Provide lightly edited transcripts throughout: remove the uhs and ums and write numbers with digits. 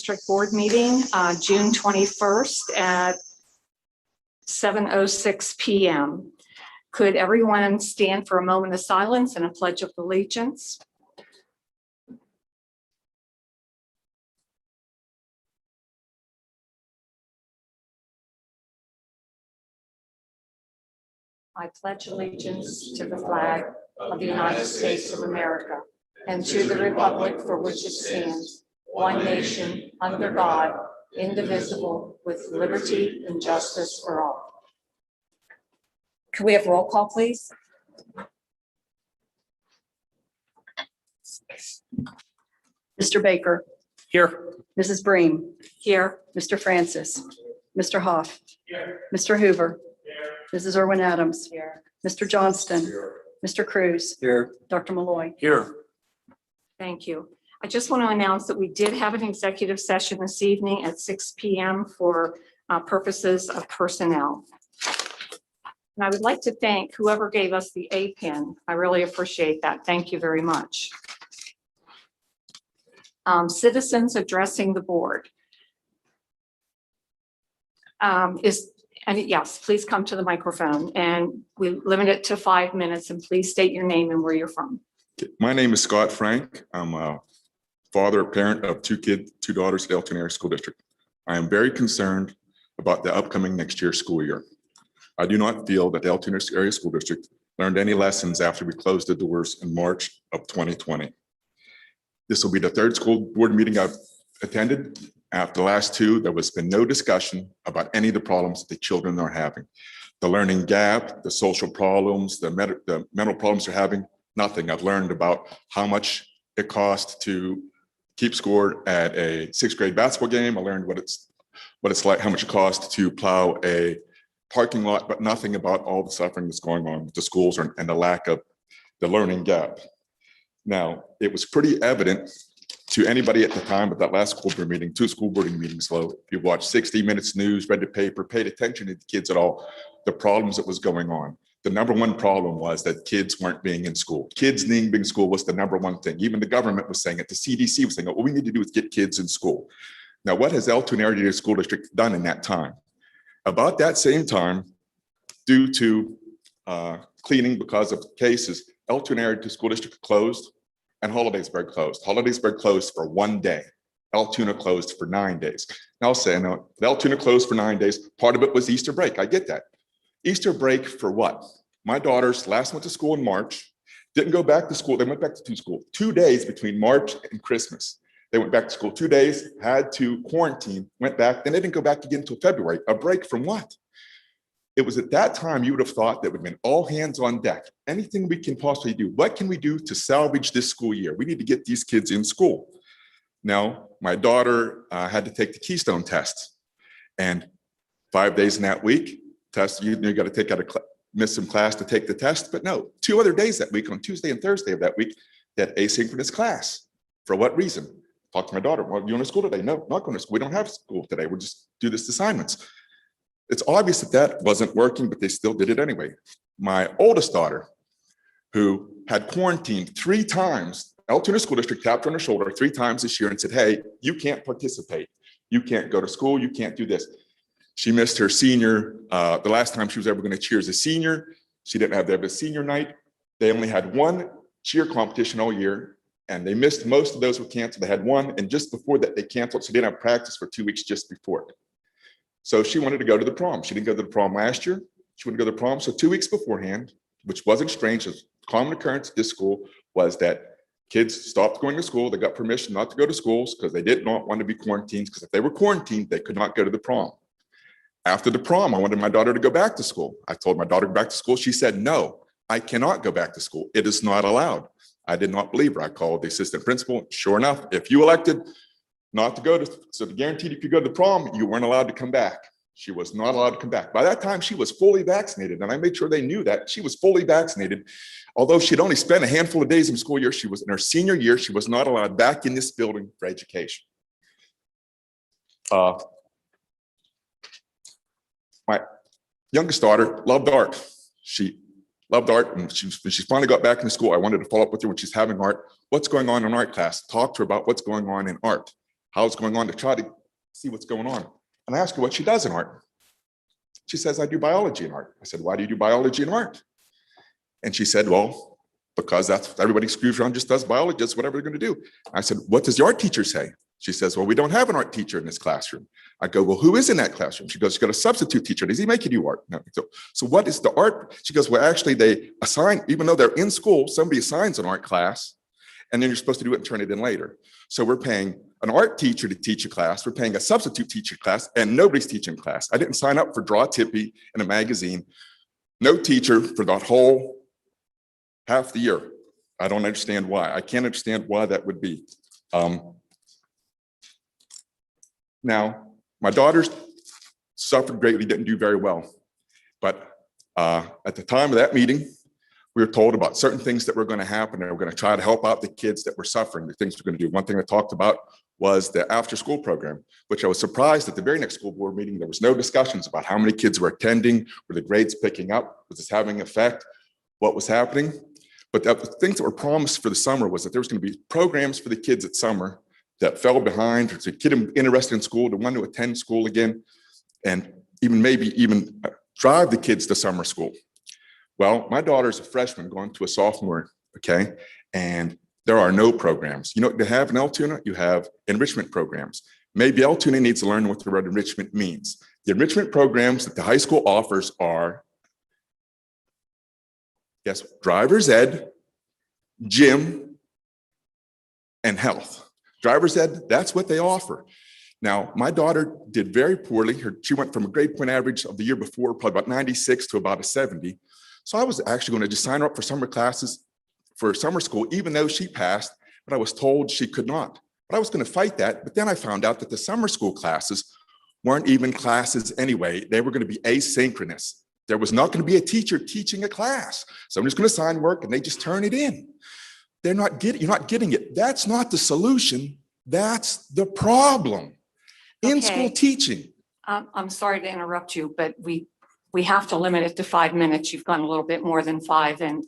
District Board meeting, June 21st at 7:06 p.m. Could everyone stand for a moment of silence and a pledge of allegiance? I pledge allegiance to the flag of the United States of America and to the republic for which it stands, one nation, under God, indivisible, with liberty and justice for all. Can we have roll call, please? Mr. Baker. Here. Mrs. Bream. Here. Mr. Francis. Mr. Hoff. Here. Mr. Hoover. Here. Mrs. Irwin Adams. Here. Mr. Johnston. Here. Mr. Cruz. Here. Dr. Malloy. Here. Thank you. I just want to announce that we did have an executive session this evening at 6 p.m. for purposes of personnel. And I would like to thank whoever gave us the A pin. I really appreciate that. Thank you very much. Citizens addressing the board. Yes, please come to the microphone, and we limit it to 5 minutes, and please state your name and where you're from. My name is Scott Frank. I'm a father, parent of two daughters at Elton Area School District. I am very concerned about the upcoming next year's school year. I do not feel that the Elton Area School District learned any lessons after we closed the doors in March of 2020. This will be the third school board meeting I've attended. After the last two, there has been no discussion about any of the problems that the children are having. The learning gap, the social problems, the mental problems they're having, nothing. I've learned about how much it costs to keep score at a 6th grade basketball game. I learned what it's like, how much it costs to plow a parking lot, but nothing about all the suffering that's going on with the schools and the lack of the learning gap. Now, it was pretty evident to anybody at the time at that last school board meeting, 2 school board meetings ago, if you watched 60 Minutes News, read the paper, paid attention to the kids at all, the problems that was going on. The number one problem was that kids weren't being in school. Kids needing being in school was the number one thing. Even the government was saying it. The CDC was saying, what we need to do is get kids in school. Now, what has Elton Area School District done in that time? About that same time, due to cleaning because of cases, Elton Area School District closed and Hollidaysburg closed. Hollidaysburg closed for 1 day. Altoona closed for 9 days. Now I'll say, no, Altoona closed for 9 days. Part of it was Easter break. I get that. Easter break for what? My daughters last went to school in March, didn't go back to school. They went back to school 2 days between March and Christmas. They went back to school 2 days, had to quarantine, went back, then they didn't go back again until February. A break from what? It was at that time you would have thought that would have been all hands on deck. Anything we can possibly do. What can we do to salvage this school year? We need to get these kids in school. Now, my daughter had to take the Keystone test, and 5 days in that week, test, you got to take out miss some class to take the test, but no, 2 other days that week, on Tuesday and Thursday of that week, that asynchronous class. For what reason? Talk to my daughter. Well, you going to school today? No, not going to school. We don't have school today. We'll just do this assignments. It's obvious that that wasn't working, but they still did it anyway. My oldest daughter, who had quarantined 3 times, Altoona School District tapped her on the shoulder 3 times this year and said, hey, you can't participate. You can't go to school. You can't do this. She missed her senior, the last time she was ever going to cheer as a senior. She didn't have a senior night. They only had 1 cheer competition all year, and they missed most of those were canceled. They had 1, and just before that, they canceled. So they didn't have practice for 2 weeks just before it. So she wanted to go to the prom. She didn't go to the prom last year. She wanted to go to the prom. So 2 weeks beforehand, which wasn't strange, as common occurrence at this school, was that kids stopped going to school. They got permission not to go to schools because they did not want to be quarantined, because if they were quarantined, they could not go to the prom. After the prom, I wanted my daughter to go back to school. I told my daughter to go back to school. She said, no, I cannot go back to school. It is not allowed. I did not believe her. I called the assistant principal. Sure enough, if you elected not to go to, so guaranteed if you go to the prom, you weren't allowed to come back. She was not allowed to come back. By that time, she was fully vaccinated, and I made sure they knew that. She was fully vaccinated. Although she'd only spent a handful of days in school year, she was in her senior year, she was not allowed back in this building for education. My youngest daughter loved art. She loved art, and when she finally got back into school, I wanted to follow up with her when she's having art. What's going on in art class? Talk to her about what's going on in art. how's going on to try to see what's going on. And I asked her what she does in art. She says, I do biology and art. I said, why do you do biology and art? And she said, well, because that's everybody screws around, just does biology, just whatever they're going to do. I said, what does the art teacher say? She says, well, we don't have an art teacher in this classroom. I go, well, who is in that classroom? She goes, you got a substitute teacher. Does he make you do art? No. So what is the art? She goes, well, actually they assign, even though they're in school, somebody assigns an art class and then you're supposed to do it and turn it in later. So we're paying an art teacher to teach a class. We're paying a substitute teacher class and nobody's teaching class. I didn't sign up for Draw Tippy in a magazine. No teacher for that whole half the year. I don't understand why. I can't understand why that would be. Now, my daughters suffered greatly, didn't do very well. But at the time of that meeting, we were told about certain things that were going to happen, and we're going to try to help out the kids that were suffering, the things we're going to do. One thing I talked about was the after-school program, which I was surprised at the very next school board meeting, there was no discussions about how many kids were attending, were the grades picking up, was this having an effect, what was happening. But the things that were promised for the summer was that there was going to be programs for the kids at summer that fell behind, or to get them interested in school, to want to attend school again, and maybe even drive the kids to summer school. Well, my daughter's a freshman going to a sophomore, okay? And there are no programs. You know what they have in Altoona? You have enrichment programs. Maybe Altoona needs to learn what the word enrichment means. The enrichment programs that the high school offers are, yes, driver's ed, gym, and health. Driver's ed, that's what they offer. Now, my daughter did very poorly. She went from a grade point average of the year before, probably about 96 to about a 70. So I was actually going to just sign her up for summer classes for summer school, even though she passed, but I was told she could not. But I was going to fight that. But then I found out that the summer school classes weren't even classes anyway. They were going to be asynchronous. There was not going to be a teacher teaching a class. Somebody's going to sign work and they just turn it in. You're not getting it. That's not the solution. That's the problem. In school teaching. I'm sorry to interrupt you, but we have to limit it to 5 minutes. You've gone a little bit more than 5. And,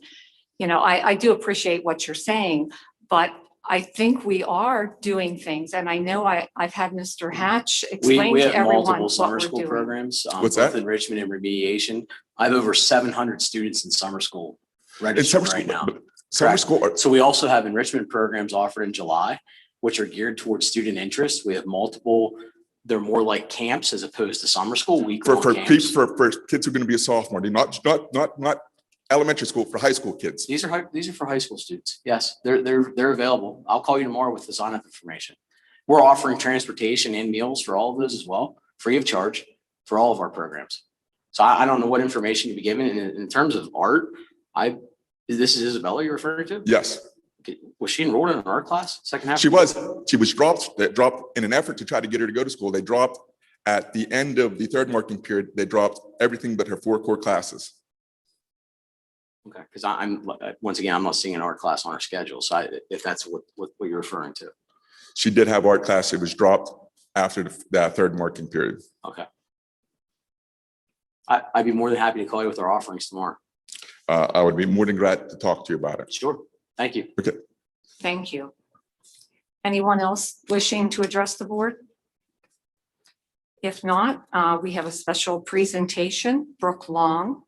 you know, I do appreciate what you're saying, but I think we are doing things. And I know I've had Mr. Hatch explain We to have everyone multiple what summer we're school doing. programs, What's both that? enrichment and remediation. I have over 700 students in summer school registered right now. Summer Correct. school. So we also have enrichment programs offered in July, which are geared towards student interest. We have multiple, they're more like camps as opposed to summer school, week-long For camps. kids who are going to be a sophomore, not elementary school, for high school kids. These are for high school students. Yes, they're available. I'll call you tomorrow with the sign-up information. We're offering transportation and meals for all of those as well, free of charge for all of our programs. So I don't know what information you'd be given in terms of art. This is Isabella you're referring to? Yes. Was she enrolled in an art class second half? She was dropped. They dropped in an effort to try to get her to go to school. They dropped at the end of the third marking period. They dropped everything but her 4 core classes. Okay, because once again, I'm not seeing an art class on her schedule. So if that's what you're referring to. She did have art class. It was dropped after that third marking period. Okay. I'd be more than happy to call you with our offerings tomorrow. I would be more than glad to talk to you about it. Sure. Thank you. Okay. Thank you. Anyone else wishing to address the board? If not, we have a special presentation, Brooke Long.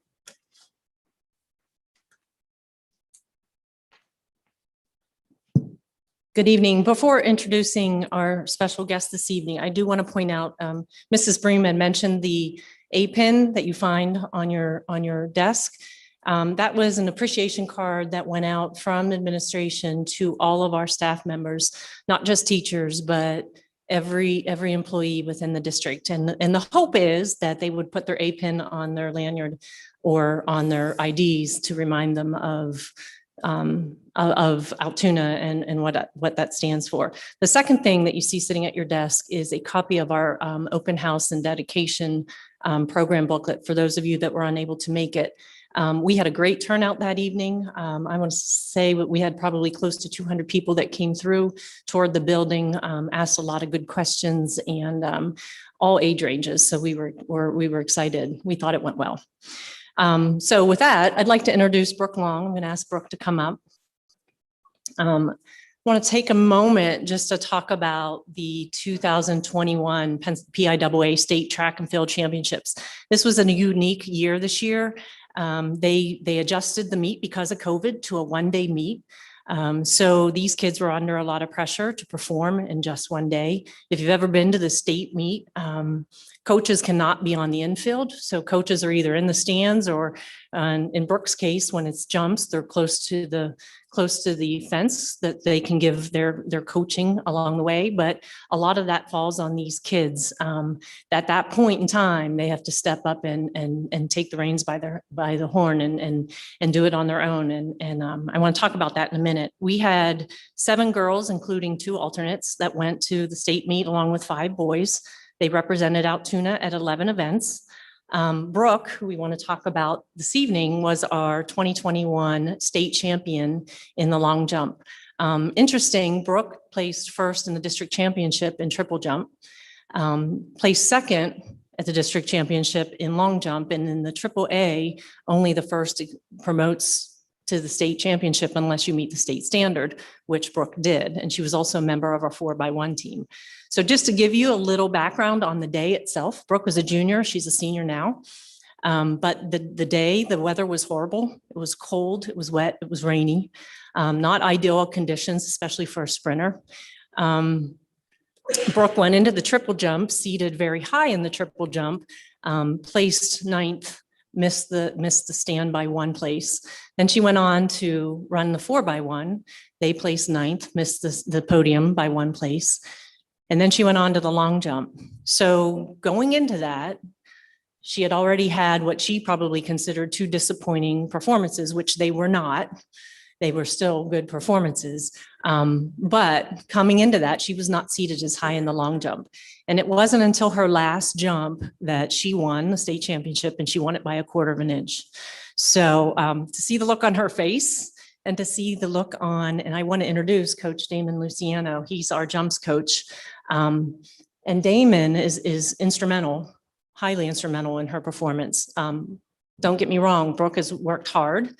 Good evening. Before introducing our special guest this evening, I do want to point out, Mrs. Bream had mentioned the A-pin that you find on your desk. That was an appreciation card that went out from administration to all of our staff members, not just teachers, but every employee within the district. And the hope is that they would put their A-pin on their lanyard or on their IDs to remind them of Altoona and what that stands for. The second thing that you see sitting at your desk is a copy of our open house and dedication program booklet for those of you that were unable to make it. We had a great turnout that evening. I want to say we had probably close to 200 people that came through, toured the building, asked a lot of good questions, and all age ranges. So we were excited. We thought it went well. So with that, I'd like to introduce Brooke Long. I'm going to ask Brooke to come up. want to take a moment just to talk about the 2021 PIAA State Track and Field Championships. This was a unique year this year. They adjusted the meet because of COVID to a one-day meet. So these kids were under a lot of pressure to perform in just one day. If you've ever been to the state meet, coaches cannot be on the infield. So coaches are either in the stands or in Brooke's case, when it's jumps, they're close to the fence that they can give their coaching along the way. But a lot of that falls on these kids. At that point in time, they have to step up and take the reins by the horn and do it on their own. And I want to talk about that in a minute. We had 7 girls, including 2 alternates, that went to the state meet along with 5 boys. They represented Altoona at 11 events. Brooke, who we want to talk about this evening, was our 2021 state champion in the long jump. Interesting, Brooke placed first in the district championship in triple jump, placed second at the district championship in long jump, and in the AAA, only the first promotes to the state championship unless you meet the state standard, which Brooke did. And she was also a member of our 4x1 team. So just to give you a little background on the day itself, Brooke was a junior, she's a senior now. But the day, the weather was horrible. It was cold, it was wet, it was rainy. Not ideal conditions, especially for a sprinter. Brooke went into the triple jump, seated very high in the triple jump, placed 9th, missed the stand by 1 place. Then she went on to run the 4x1. They placed 9th, missed the podium by 1 place. And then she went on to the long jump. So going into that, she had already had what she probably considered 2 disappointing performances, which they were not. They were still good performances. But coming into that, she was not seated as high in the long jump. And it wasn't until her last jump that she won the state championship, and she won it by a 1/4 inch. So to see the look on her face and to see the look on, and I want to introduce Coach Damon Luciano. He's our jumps coach. And Damon is instrumental, highly instrumental in her performance. Don't get me wrong, Brooke has worked hard.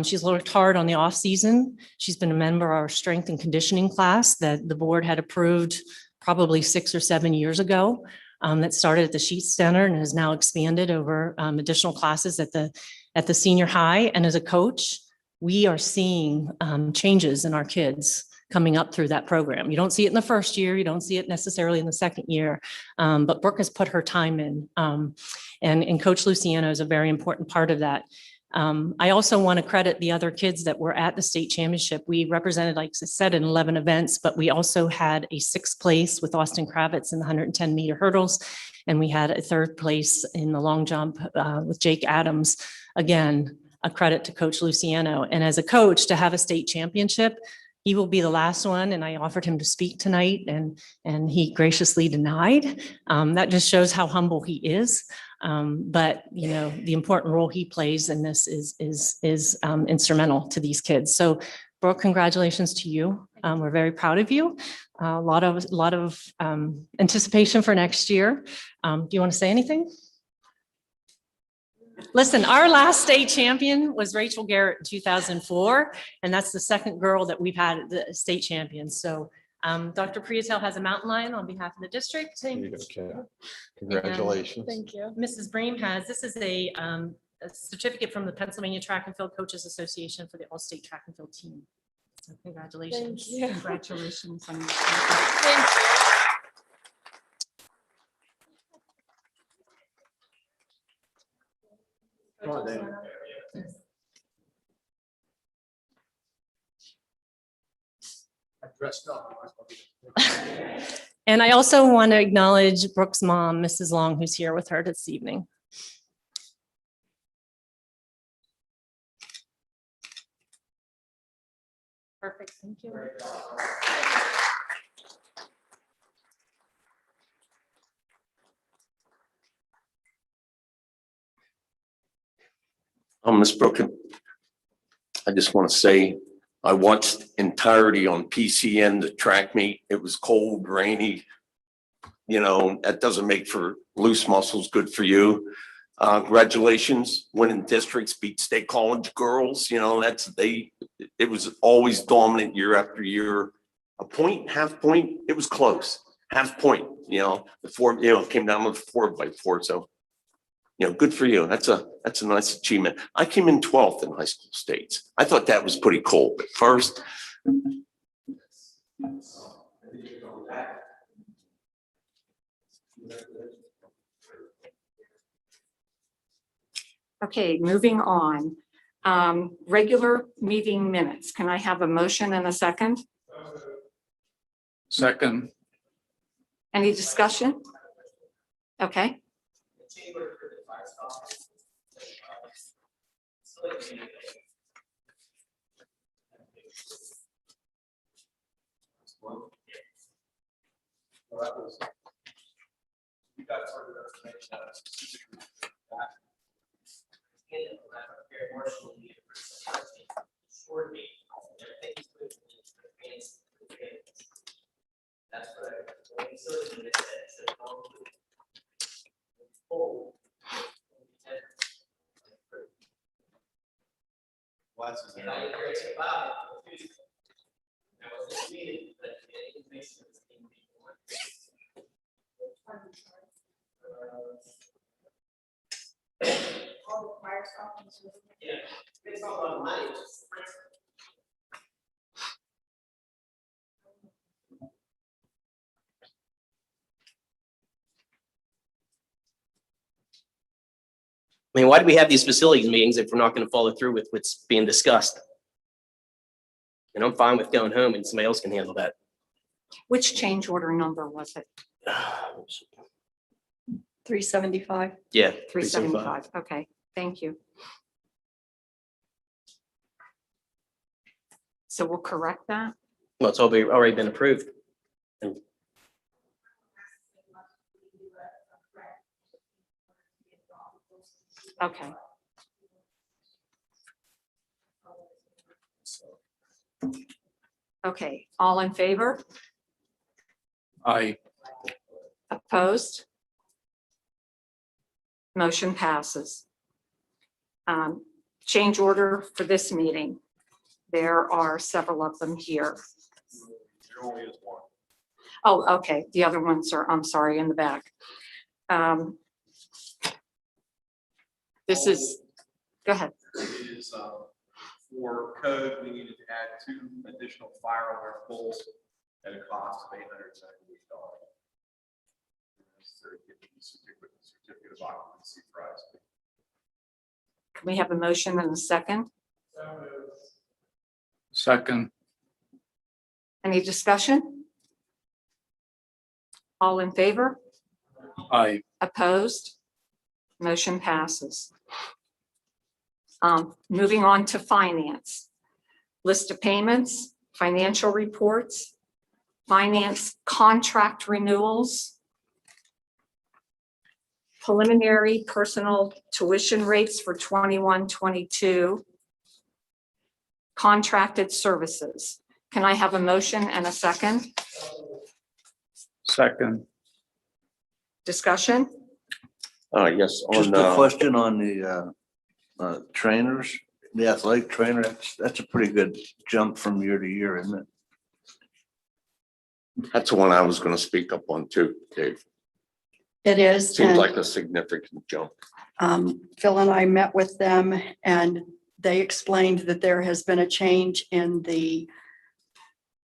She's worked hard on the off season. She's been a member of our strength and conditioning class that the board had approved probably 6 or 7 years ago. That started at the Sheets Center and has now expanded over additional classes at the senior high. And as a coach, we are seeing changes in our kids coming up through that program. You don't see it in the first year, you don't see it necessarily in the second year, but Brooke has put her time in. And Coach Luciano is a very important part of that. I also want to credit the other kids that were at the state championship. We represented, like I said, in 11 events, but we also had a 6th place with Austin Kravitz in the 110-meter hurdles. And we had a 3rd place in the long jump with Jake Adams. Again, a credit to Coach Luciano. And as a coach, to have a state championship, he will be the last one. And I offered him to speak tonight, and he graciously denied. That just shows how humble he is. But you know, the important role he plays in this is instrumental to these kids. So Brooke, congratulations to you. We're very proud of you. A lot of anticipation for next year. Do you want to say anything? Listen, our last state champion was Rachel Garrett in 2004, and that's the 2nd girl that we've had the state champions. So Dr. Priatel has a mountain lion on behalf of the district. Congratulations. Thank you. Mrs. Bream has, this is a certificate from the Pennsylvania Track and Field Coaches Association for the All-State Track and Field team. So congratulations. Thank you. Congratulations. On your Thank you. And I also want to acknowledge Brooke's mom, Mrs. Long, who's here with her this evening. Perfect, thank you. Ms. Brooke, I just want to say, I watched entirety on PCN, the track meet. It was cold, rainy. You know, that doesn't make for loose muscles good for you. Congratulations, winning districts, beat state college girls, you know, it was always dominant year after year. A point, half point, it was close, half point, you know, it came down with 4x4. So, you know, good for you. That's a nice achievement. I came in 12th in high school states. I thought that was pretty cool, but first. Okay, moving on. Regular meeting minutes. Can I have a motion and a second? Second. Any discussion? Okay. I mean, why do we have these facilities meetings if we're not going to follow through with what's being discussed? And I'm fine with going home and somebody else can handle that. Which change order number was it? 375. Yeah. 375. Okay, thank you. So we'll correct that. Well, it's already been approved. And Okay. Okay, all in favor? Aye. Opposed? Motion passes. Change order for this meeting. There are several of them here. There only is one. Oh, okay. The other ones are, I'm sorry, in the back. This is, go ahead. It is for code, we needed to add 2 additional fire alarm poles at a cost of $878. Certificate of occupancy price. Can we have a motion and a second? Second. Any discussion? All in favor? Aye. Opposed? Motion passes. Moving on to finance. List of payments, financial reports, finance contract renewals, preliminary personal tuition rates for 21-22, contracted services. Can I have a motion and a second? Second. Discussion? Yes. Just on, a question on the trainers, the athletic trainer, that's a pretty good jump from year to year, isn't it? That's the one I was going to speak up on too, Dave. It is. Seems and, like a significant jump. Phil and I met with them and they explained that there has been a change in the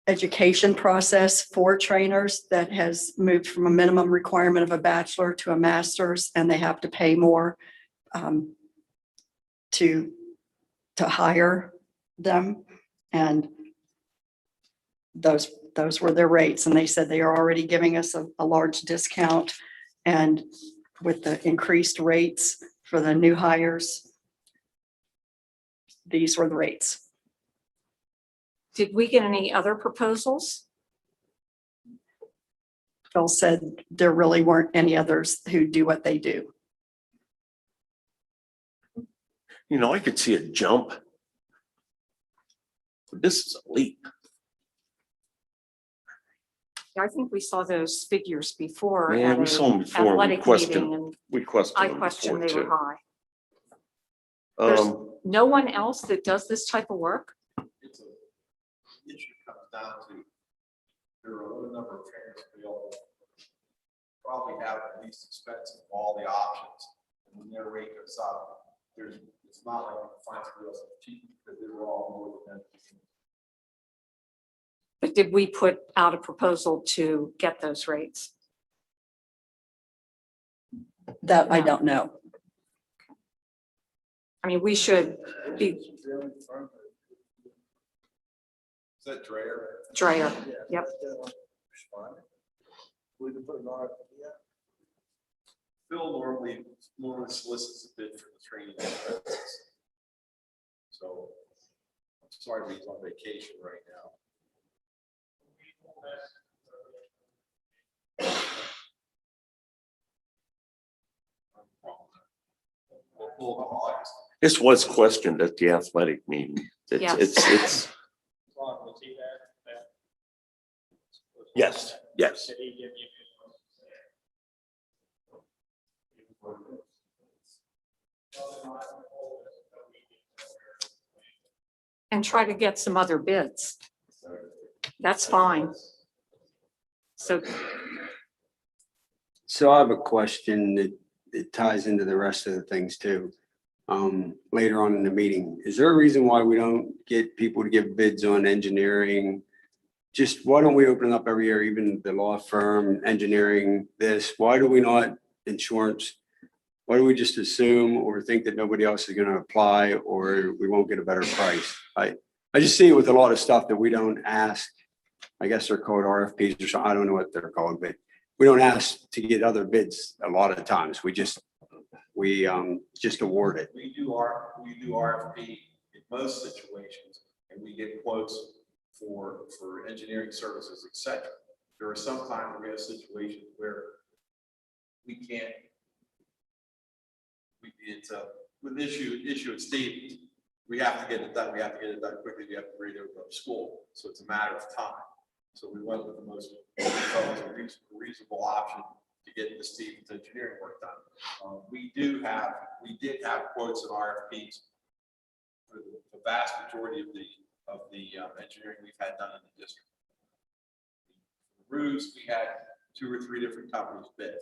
education process for trainers that has moved from a minimum requirement of a bachelor to a master's, and they have to pay more to hire them. And those were their rates. And they said they are already giving us a large discount. And with the increased rates for the new hires, these were the rates. Did we get any other proposals? Phil said there really weren't any others who do what they do. You know, I could see a jump. But this is a leap. I think we saw those figures before. Yeah, at we a saw them before. We athletic questioned, meeting, and we questioned I them questioned before they were too. high. There's no one else that does this type of work? It's a issue comes down to, there are a limited number of trainers available. Probably have the least expensive of all the options. And when their rate goes up, it's not like you can find somebody else that's cheap because they were all more than. But did we put out a proposal to get those rates? That I No. don't know. I mean, we should be Is that Dreyer? Dreyer. Yep. Phil normally solicits a bid for the training expenses. So I'm sorry he's on vacation right now. We'll pull the August. This was questioned at the athletic meeting. Yes. It's, yes, yes. And try to get some other bids. That's fine. So So I have a question that it ties into the rest of the things too. Later on in the meeting, is there a reason why we don't get people to give bids on engineering? Just why don't we open it up every year, even the law firm, engineering, this, why do we not insurance? Why do we just assume or think that nobody else is gonna apply or we won't get a better price? I just see it with a lot of stuff that we don't ask. I guess they're called RFPs or something. I don't know what they're called, but we don't ask to get other bids a lot of times. We just award it. We do RFP in most situations, and we get quotes for engineering services, et cetera. There are some times we have situations where we can't. It's with issue at Stevens. We have to get it done. We have to get it done quickly. We have to read it over to school. So it's a matter of time. So we went with the most reasonable option to get the Stevens engineering work done. We did have quotes and RFPs for the vast majority of the engineering we've had done in the district. For roofs, we had 2 or 3 different companies bid.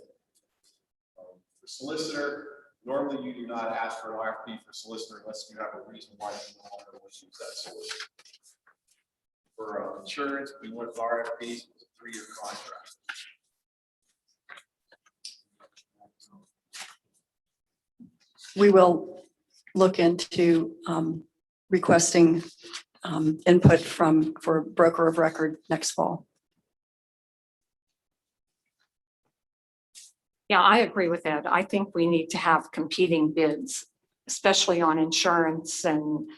For solicitor, normally you do not ask for an RFP for solicitor unless you have a reason why you no longer want to use that solicitor. For insurance, we went with RFPs, it was a 3-year contract. We will look into requesting input for broker of record next fall. yeah, I agree with that. I think we need to have competing bids, especially on insurance and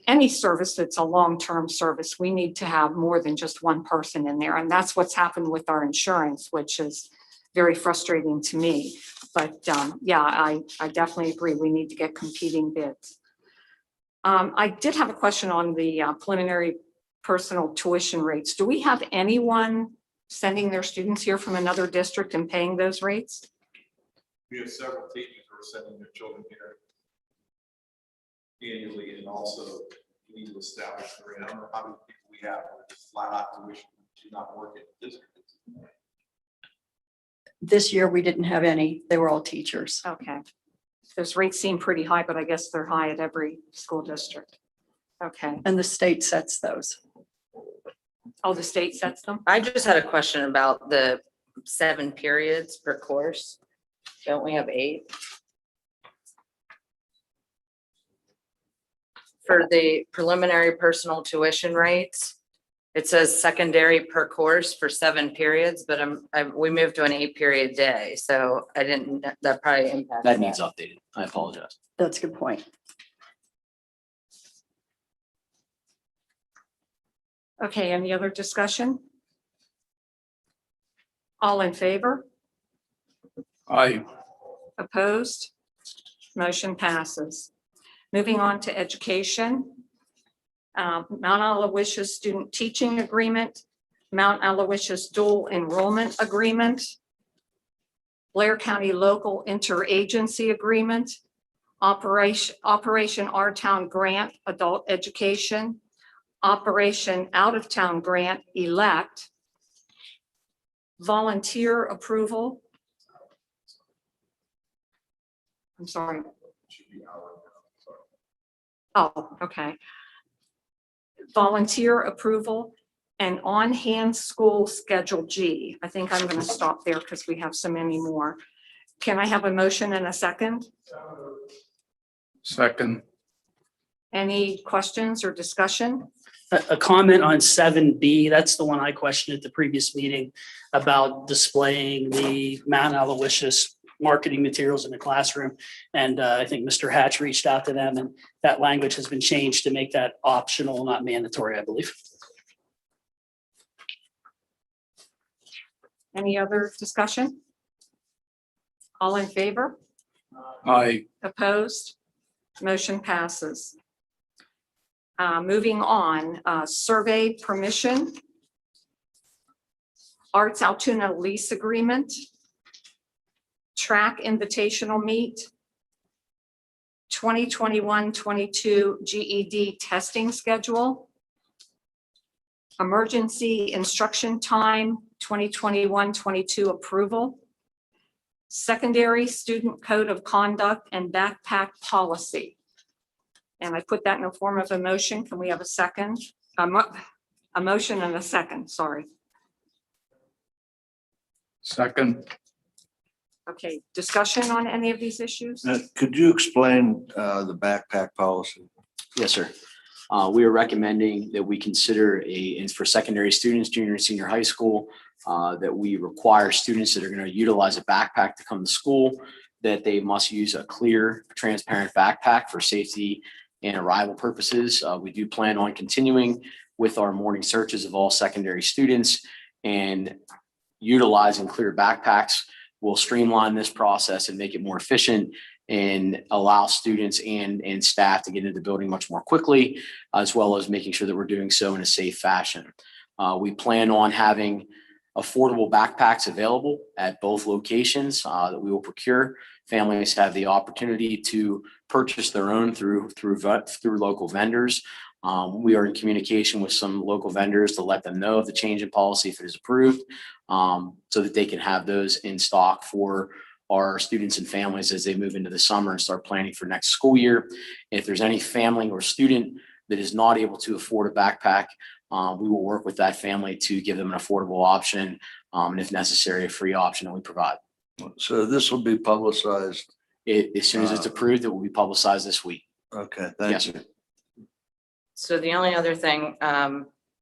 any service that's a long-term service. We need to have more than just one person in there. And that's what's happened with our insurance, which is very frustrating to me. But yeah, I definitely agree. We need to get competing bids. I did have a question on the preliminary personal tuition rates. Do we have anyone sending their students here from another district and paying those rates? We have several teachers who are sending their children here annually, and also we need to establish the rate. I don't know how many people we have who are just flat out tuition do not work at the district. This year, we didn't have any. They were all teachers. Okay. Those rates seem pretty high, but I guess they're high at every school district. Okay. And the state sets those. Oh, the state sets them? I just had a question about the 7 periods per course. Don't we have 8? For the preliminary personal tuition rates, it says secondary per course for 7 periods, but we moved to an 8-period day, so I didn't, that probably impacts. That needs updated. I apologize. That's a good point. Okay, any other discussion? All in favor? Aye. Opposed? Motion passes. Moving on to education. Mount Olive Wishes Student Teaching Agreement. Mount Aloysius Dual Enrollment Agreement, Blair County Local Interagency Agreement, Operation Our Town Grant Adult Education, Operation Out of Town Grant Elect, volunteer approval. I'm sorry. Oh, okay. Volunteer approval and on-hand school Schedule G. I think I'm going to stop there because we have so many more. Can I have a motion and a second? Second. Any questions or discussion? A comment on 7B, that's the one I questioned at the previous meeting about displaying the Mount Aloysius marketing materials in the classroom. And I think Mr. Hatch reached out to them, and that language has been changed to make that optional, not mandatory, I believe. Any other discussion? All in favor? Aye. Opposed? Motion passes. Moving on, survey permission. Arts Altoona lease agreement. Track invitational meet. 2021-22 GED testing schedule. Emergency instruction time, 2021-22 approval. Secondary student code of conduct and backpack policy. And I put that in the form of a motion. Can we have a second? A motion and a second, sorry. Second. Okay, discussion on any of these issues? Could you explain the backpack policy? Yes, sir. We are recommending that we consider and for secondary students, junior and senior high school, that we require students that are going to utilize a backpack to come to school, that they must use a clear, transparent backpack for safety and arrival purposes. We do plan on continuing with our morning searches of all secondary students, and utilizing clear backpacks will streamline this process and make it more efficient and allow students and staff to get into the building much more quickly, as well as making sure that we're doing so in a safe fashion. We plan on having affordable backpacks available at both locations that we will procure. Families have the opportunity to purchase their own through local vendors. We are in communication with some local vendors to let them know of the change in policy if it is approved, so that they can have those in stock for our students and families as they move into the summer and start planning for next school year. If there's any family or student that is not able to afford a backpack, we will work with that family to give them an affordable option, and if necessary, a free option that we provide. So this will be publicized. As soon as it's approved, it will be publicized this week. Okay, Yes, thank you. sir. So the only other thing,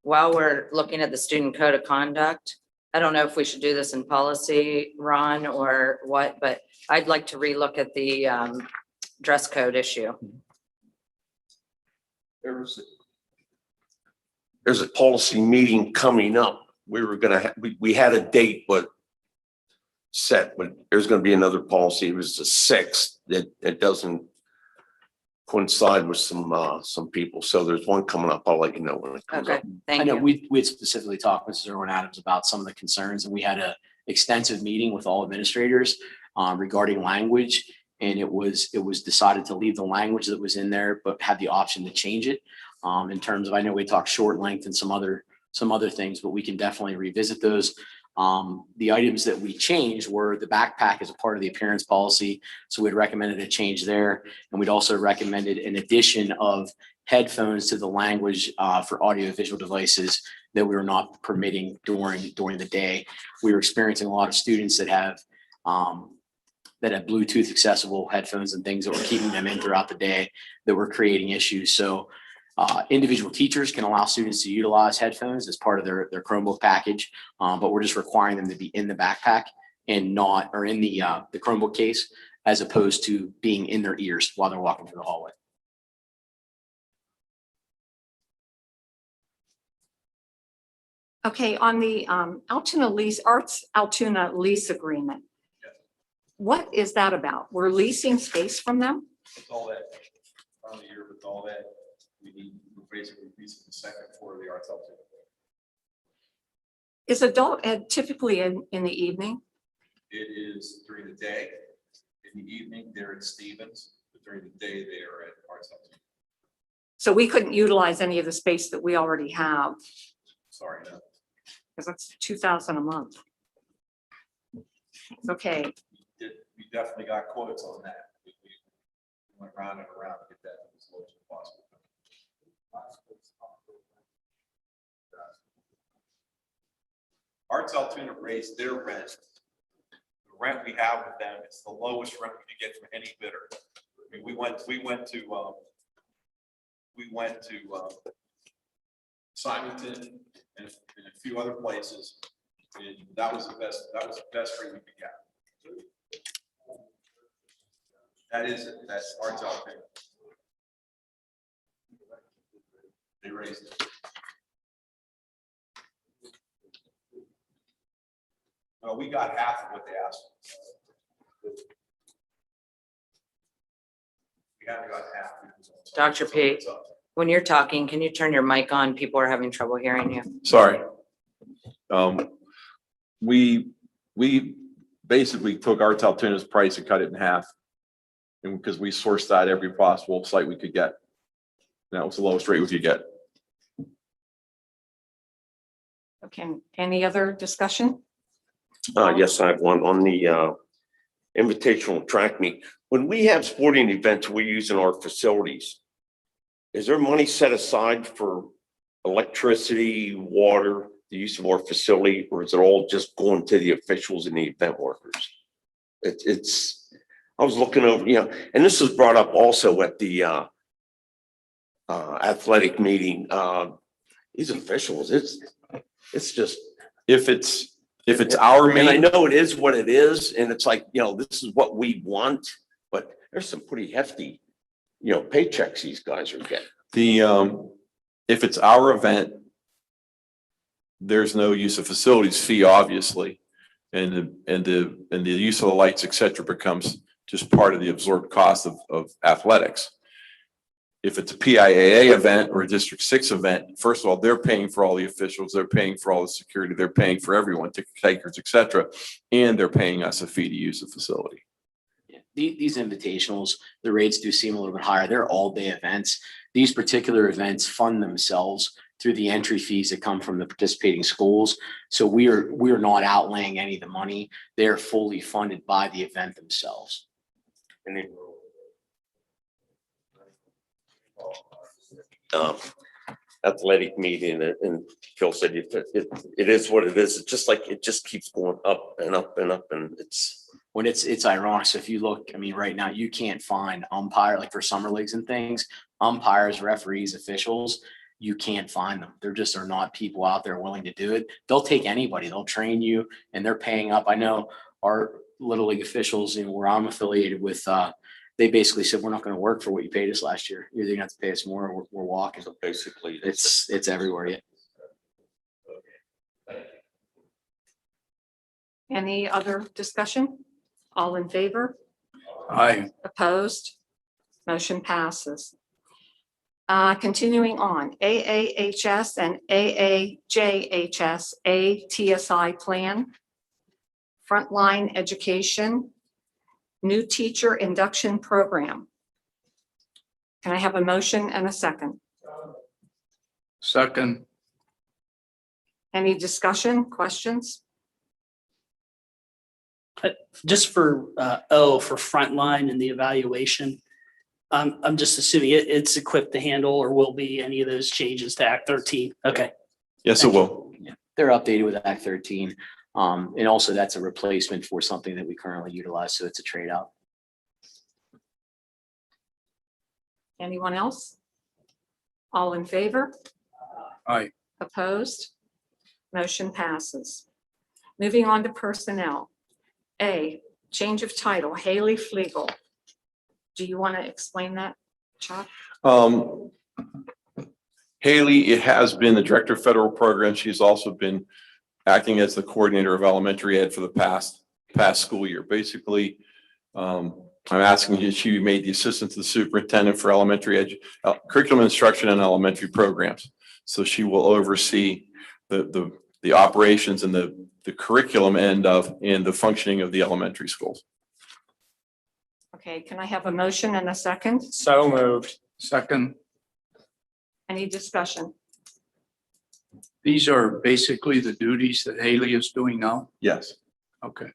while we're looking at the student code of conduct, I don't know if we should do this in policy, Ron, or what, but I'd like to relook at the dress code issue. There's a policy meeting coming up. We were gonna, we had a date, but set, but there's gonna be another policy. It was the 6th that doesn't coincide with some people. So there's one coming up. I'll let you know when it comes Okay, up. I thank know you. we had specifically talked, Mrs. Irwin Adams, about some of the concerns, and we had a extensive meeting with all administrators regarding language. And it was decided to leave the language that was in there, but had the option to change it in terms of, I know we talked short length and some other things, but we can definitely revisit those. The items that we changed were the backpack as a part of the appearance policy. So we'd recommended a change there. And we'd also recommended an addition of headphones to the language for audiovisual devices that we were not permitting during the day. We were experiencing a lot of students that have Bluetooth accessible headphones and things that were keeping them in throughout the day that were creating issues. So individual teachers can allow students to utilize headphones as part of their Chromebook package, but we're just requiring them to be in the backpack and not, or in the Chromebook case, as opposed to being in their ears while they're walking through the hallway. Okay, on the Arts Altoona lease agreement. What is that about? We're leasing space from them? With all that, on the year with all that, we're basically leasing the second floor of the Arts Altoona. Is adult ed typically in the evening? It is during the day. In the evening, they're at Stevens, but during the day, they are at Arts Altoona. So we couldn't utilize any of the space that we already have, Sorry, no. because that's 2,000 a month. Okay, We definitely got quotes on that. We went round and around to get that as low as possible. Arts Altoona raised their rent. The rent we have with them, it's the lowest rent we could get from any bidder. I mean, we went to Simonton and a few other places. And that was the best rate we could get. That's Arts Altoona. They raised it. No, we got half of what they asked. We haven't got half. Dr. P, when you're talking, can you turn your mic on? People are having trouble hearing you. Sorry. We basically took Arts Altoona's price and cut it in half. And because we sourced that every possible site we could get. And that was the lowest rate we could get. okay. Any other discussion? Yes, I have one on the invitational track meet. When we have sporting events, we use in our facilities. Is there money set aside for electricity, water, the use of our facility, or is it all just going to the officials and the event workers? I was looking over, and this was brought up also at the athletic meeting. These officials, it's just. If it's our And I main, know it is what it is, and it's like, this is what we want, but there's some pretty hefty, paychecks these guys are getting. if it's our event, there's no use of facilities fee, obviously. And the use of the lights, et cetera, becomes just part of the absorbed cost of athletics. If it's a PIAA event or a District 6 event, first of all, they're paying for all the officials, they're paying for all the security, they're paying for everyone, ticket takers, et cetera, and they're paying us a fee to use the facility. Yeah, these invitationals, the rates do seem a little bit higher. They're all-day events. These particular events fund themselves through the entry fees that come from the participating schools. So we are not outlaying any of the money. They're fully funded by the event themselves. And then, athletic meeting, and Phil said it is what it is. It's just like it just keeps going up and up and up, and It's ironic. So if you look, I mean, right now you can't find umpire, like for summer leagues and things, umpires, referees, officials, you can't find them. There just are not people out there willing to do it. They'll take anybody, they'll train you, and they're paying up. I know our Little League officials, where I'm affiliated with, they basically said, we're not going to work for what you paid us last year. You're going to have to pay us more, or we're walking. so basically It's everywhere. Yeah. Any other discussion? All in favor? Aye. Opposed? Motion passes. Continuing on, AAHS and AAJHS, ATSI plan, frontline education, new teacher induction program. Can I have a motion and a second? Second. Any discussion, questions? Just for for frontline and the evaluation. I'm just assuming it's equipped to handle or will be any of those changes to Act 13. Okay. Yes, it will. Yeah. They're updated with Act 13. And also that's a replacement for something that we currently utilize. So it's a trade out. Anyone else? All in favor? Aye. Opposed? Motion passes. Moving on to personnel. A, change of title, Haley Flegel. Do you want to explain that, Chuck? Haley, it has been the director of federal programs. She's also been acting as the coordinator of elementary ed for the past school year. Basically, I'm asking that she be made the assistant to the superintendent for elementary curriculum instruction and elementary programs. So she will oversee the the operations and the curriculum end of, and the functioning of the elementary schools. Okay, can I have a motion and a second? So moved. Second, Any discussion? these are basically the duties that Haley is doing now. Yes. Okay.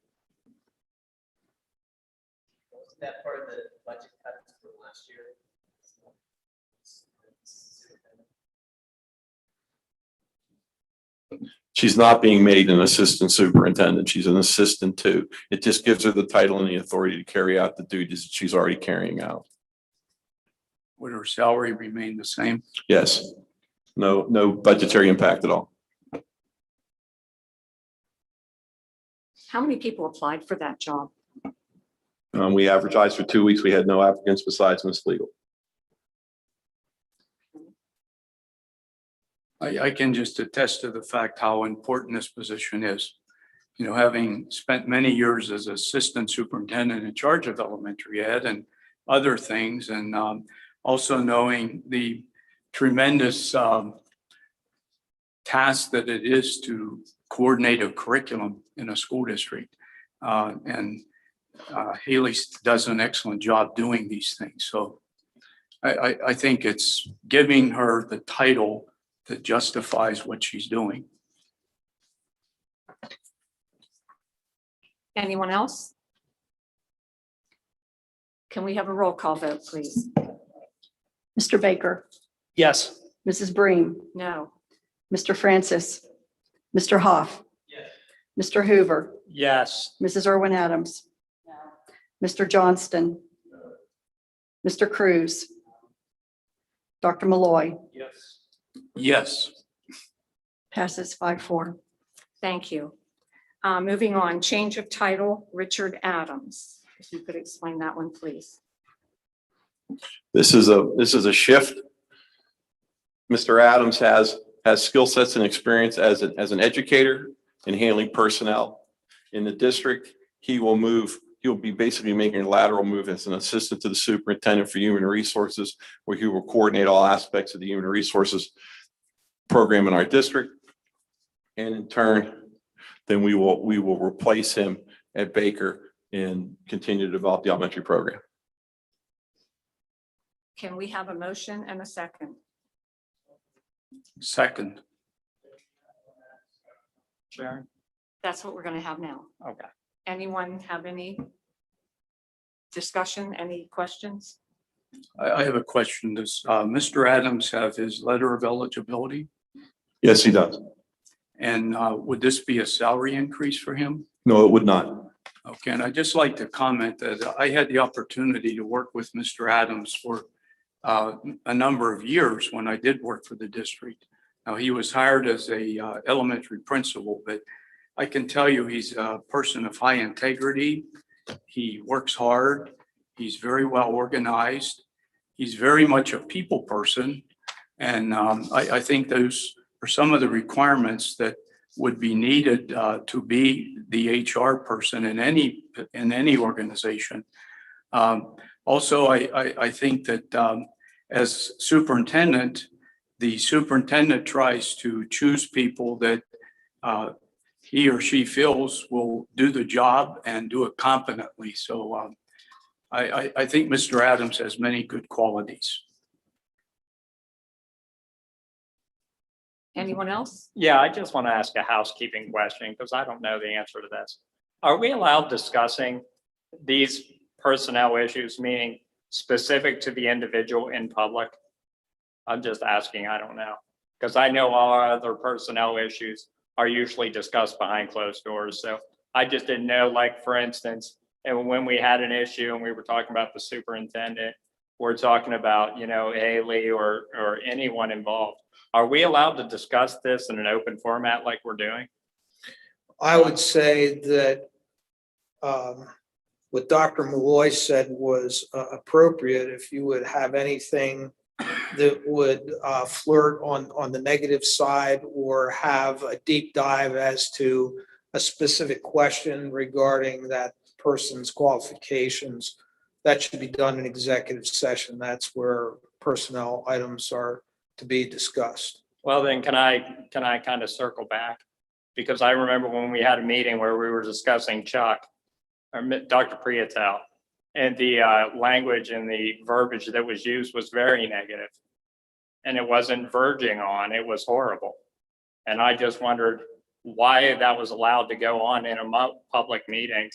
Was that part of the budget cuts from last year? She's not being made an assistant superintendent. She's an assistant too. It just gives her the title and the authority to carry out the duties that she's already carrying out. Would her salary remain the same? Yes. No budgetary impact at all. How many people applied for that job? We advertised for 2 weeks. We had no applicants besides Ms. Legal. I can just attest to the fact how important this position is. You know, having spent many years as assistant superintendent in charge of elementary ed and other things, and also knowing the tremendous task that it is to coordinate a curriculum in a school district. Haley does an excellent job doing these things. So I think it's giving her the title that justifies what she's doing. Anyone else? Can we have a roll call vote, please? Mr. Baker, Yes. Mrs. Breen, No. Mr. Francis, Mr. Hoff. Yes. Mr. Hoover, Yes. Mrs. Irwin Adams. Mr. Johnston. Mr. Cruz. Dr. Malloy. Yes. Yes. Passes 5-4. Thank you. Moving on, change of title, Richard Adams. If you could explain that one, please. This is a shift. Mr. Adams has skill sets and experience as an educator in handling personnel in the district. He'll be basically making a lateral move as an assistant to the superintendent for human resources, where he will coordinate all aspects of the human resources program in our district. And in turn, then we will replace him at Baker and continue to develop the elementary program. Can we have a motion and a second? Second. Sharon? That's what we're going to have now. Okay. Anyone have any discussion, any questions? I have a question. Does Mr. Adams have his letter of eligibility? Yes, he does. And would this be a salary increase for him? No, it would not. Okay, and I'd just like to comment that I had the opportunity to work with Mr. Adams for a number of years when I did work for the district. Now, he was hired as a elementary principal, but I can tell you he's a person of high integrity. He works hard. He's very well organized. He's very much a people person. And I think those are some of the requirements that would be needed to be the HR person in any organization. Also, I think that as superintendent, the superintendent tries to choose people that he or she feels will do the job and do it competently. So I think Mr. Adams has many good qualities. Anyone else? Yeah, I just want to ask a housekeeping question because I don't know the answer to this. Are we allowed discussing these personnel issues, meaning specific to the individual in public? I'm just asking, I don't know. Because I know all our other personnel issues are usually discussed behind closed doors. So I just didn't know, like, for instance, and when we had an issue and we were talking about the superintendent, we're talking about, Haley or anyone involved. Are we allowed to discuss this in an open format like we're doing? I would say that what Dr. Malloy said was appropriate. If you would have anything that would flirt on the negative side or have a deep dive as to a specific question regarding that person's qualifications, that should be done in executive session. That's where personnel items are to be discussed. Well, then can I kind of circle back? Because I remember when we had a meeting where we were discussing Chuck, or Dr. Prietel, and the language and the verbiage that was used was very negative. And it wasn't verging on, it was horrible. And I just wondered why that was allowed to go on in a public meeting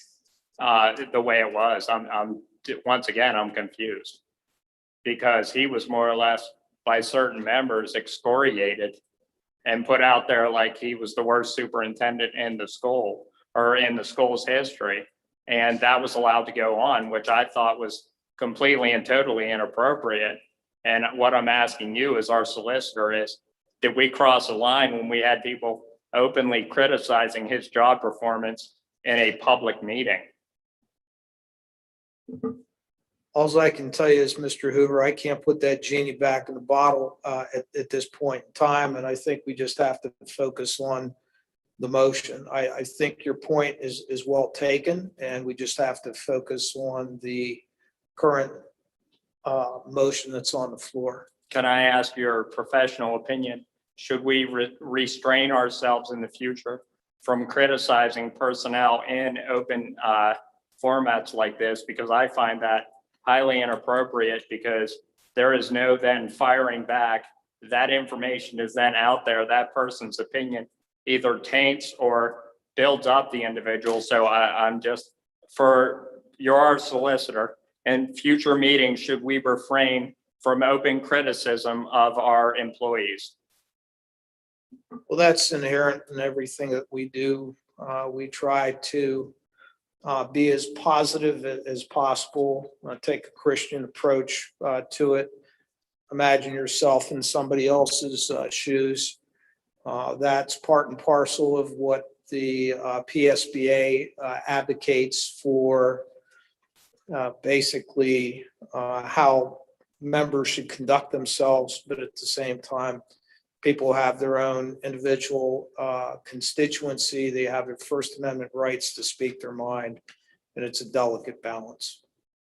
the way it was. Once again, I'm confused. Because he was more or less by certain members excoriated and put out there like he was the worst superintendent in the school or in the school's history. And that was allowed to go on, which I thought was completely and totally inappropriate. And what I'm asking you as our solicitor is, did we cross a line when we had people openly criticizing his job performance in a public meeting? All I can tell you is, Mr. Hoover, I can't put that genie back in the bottle at this point in time, and I think we just have to focus on the motion. I think your point is well taken, and we just have to focus on the current motion that's on the floor. Can I ask your professional opinion? Should we restrain ourselves in the future from criticizing personnel in open formats like this? Because I find that highly inappropriate, because there is no then firing back. That information is then out there. That person's opinion either taints or builds up the individual. So I'm just, you're our solicitor, and future meetings, should we refrain from open criticism of our employees? Well, that's inherent in everything that we do. We try to be as positive as possible, take a Christian approach to it. Imagine yourself in somebody else's shoes. That's part and parcel of what the PSBA advocates for, basically how members should conduct themselves, but at the same time, people have their own individual constituency. They have their First Amendment rights to speak their mind, and it's a delicate balance.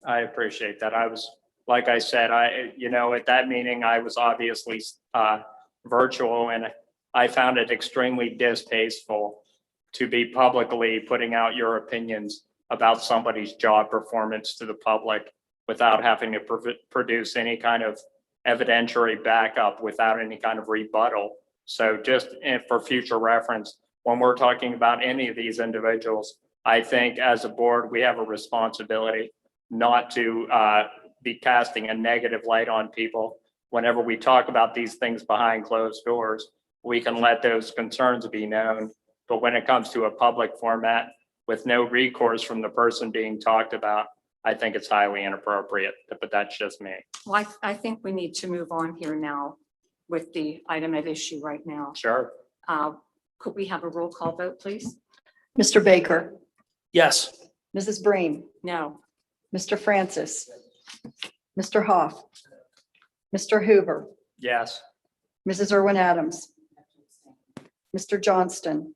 I appreciate that. I was, like I said, at that meeting, I was obviously virtual, and I found it extremely distasteful to be publicly putting out your opinions about somebody's job performance to the public without having to produce any kind of evidentiary backup, without any kind of rebuttal. So just for future reference, when we're talking about any of these individuals, I think as a board, we have a responsibility not to be casting a negative light on people. Whenever we talk about these things behind closed doors, we can let those concerns be known. But when it comes to a public format with no recourse from the person being talked about, I think it's highly inappropriate, but that's just me. Well, I think we need to move on here now with the item at issue right now. Sure. Could we have a roll call vote, please? Mr. Baker, Yes. Mrs. Breen, No. Mr. Francis, Mr. Hoff, Mr. Hoover, Yes. Mrs. Irwin Adams, Mr. Johnston,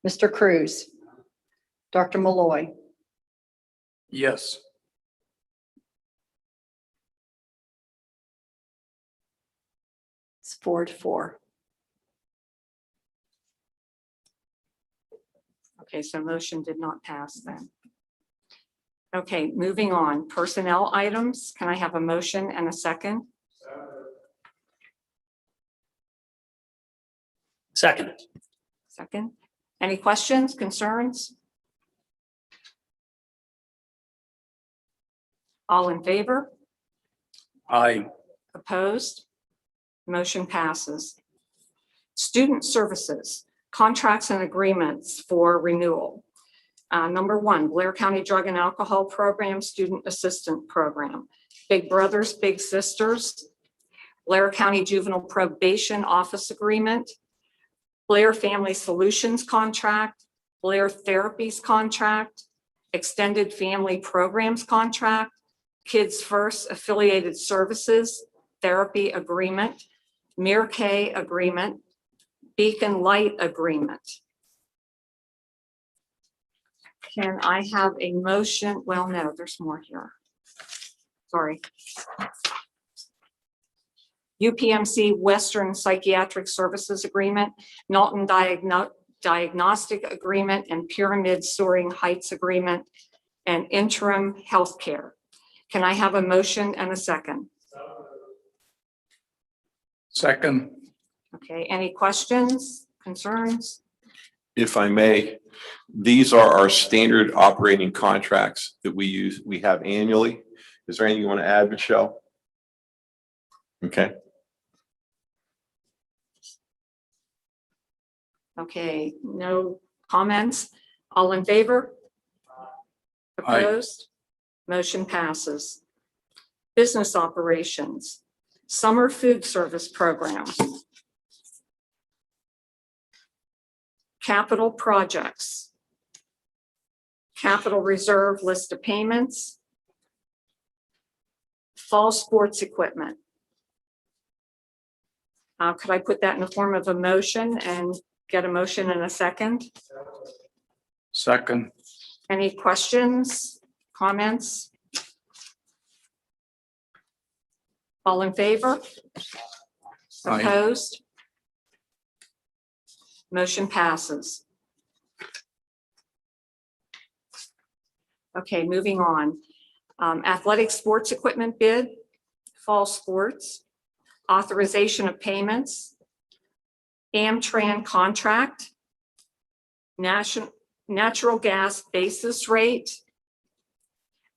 Mr. Cruz, Dr. Malloy. Yes. It's 4-4. Okay, so motion did not pass then. Okay, moving on. Personnel items. Can I have a motion and a second? Second. Second. Any questions, concerns? All in favor? Aye. Opposed? Motion passes. Student services, contracts and agreements for renewal. Number one, Blair County Drug and Alcohol Program, Student Assistant Program. Big Brothers Big Sisters, Blair County Juvenile Probation Office Agreement, Blair Family Solutions Contract, Blair Therapies Contract, Extended Family Programs Contract, Kids First Affiliated Services Therapy Agreement, Mir K Agreement, Beacon Light Agreement. Can I have a motion? Well, no, there's more here. Sorry. UPMC Western Psychiatric Services Agreement, Knowlton diagnostic agreement and pyramid soaring heights agreement and interim healthcare. Can I have a motion and a second? Second. Okay, any questions, concerns? If I may, these are our standard operating contracts that we have annually. Is there anything you want to add, Michelle? Okay. Okay, no comments? All in favor? Aye. Opposed? Motion passes. Business operations, summer food service programs. Capital projects. Capital reserve list of payments. Fall sports equipment. Could I put that in the form of a motion and get a motion in a second? Second. Any questions, comments? All in favor? Aye. Opposed? Motion passes. Okay, moving on. Athletic sports equipment bid, fall sports, authorization of payments, Amtran contract, natural gas basis rate,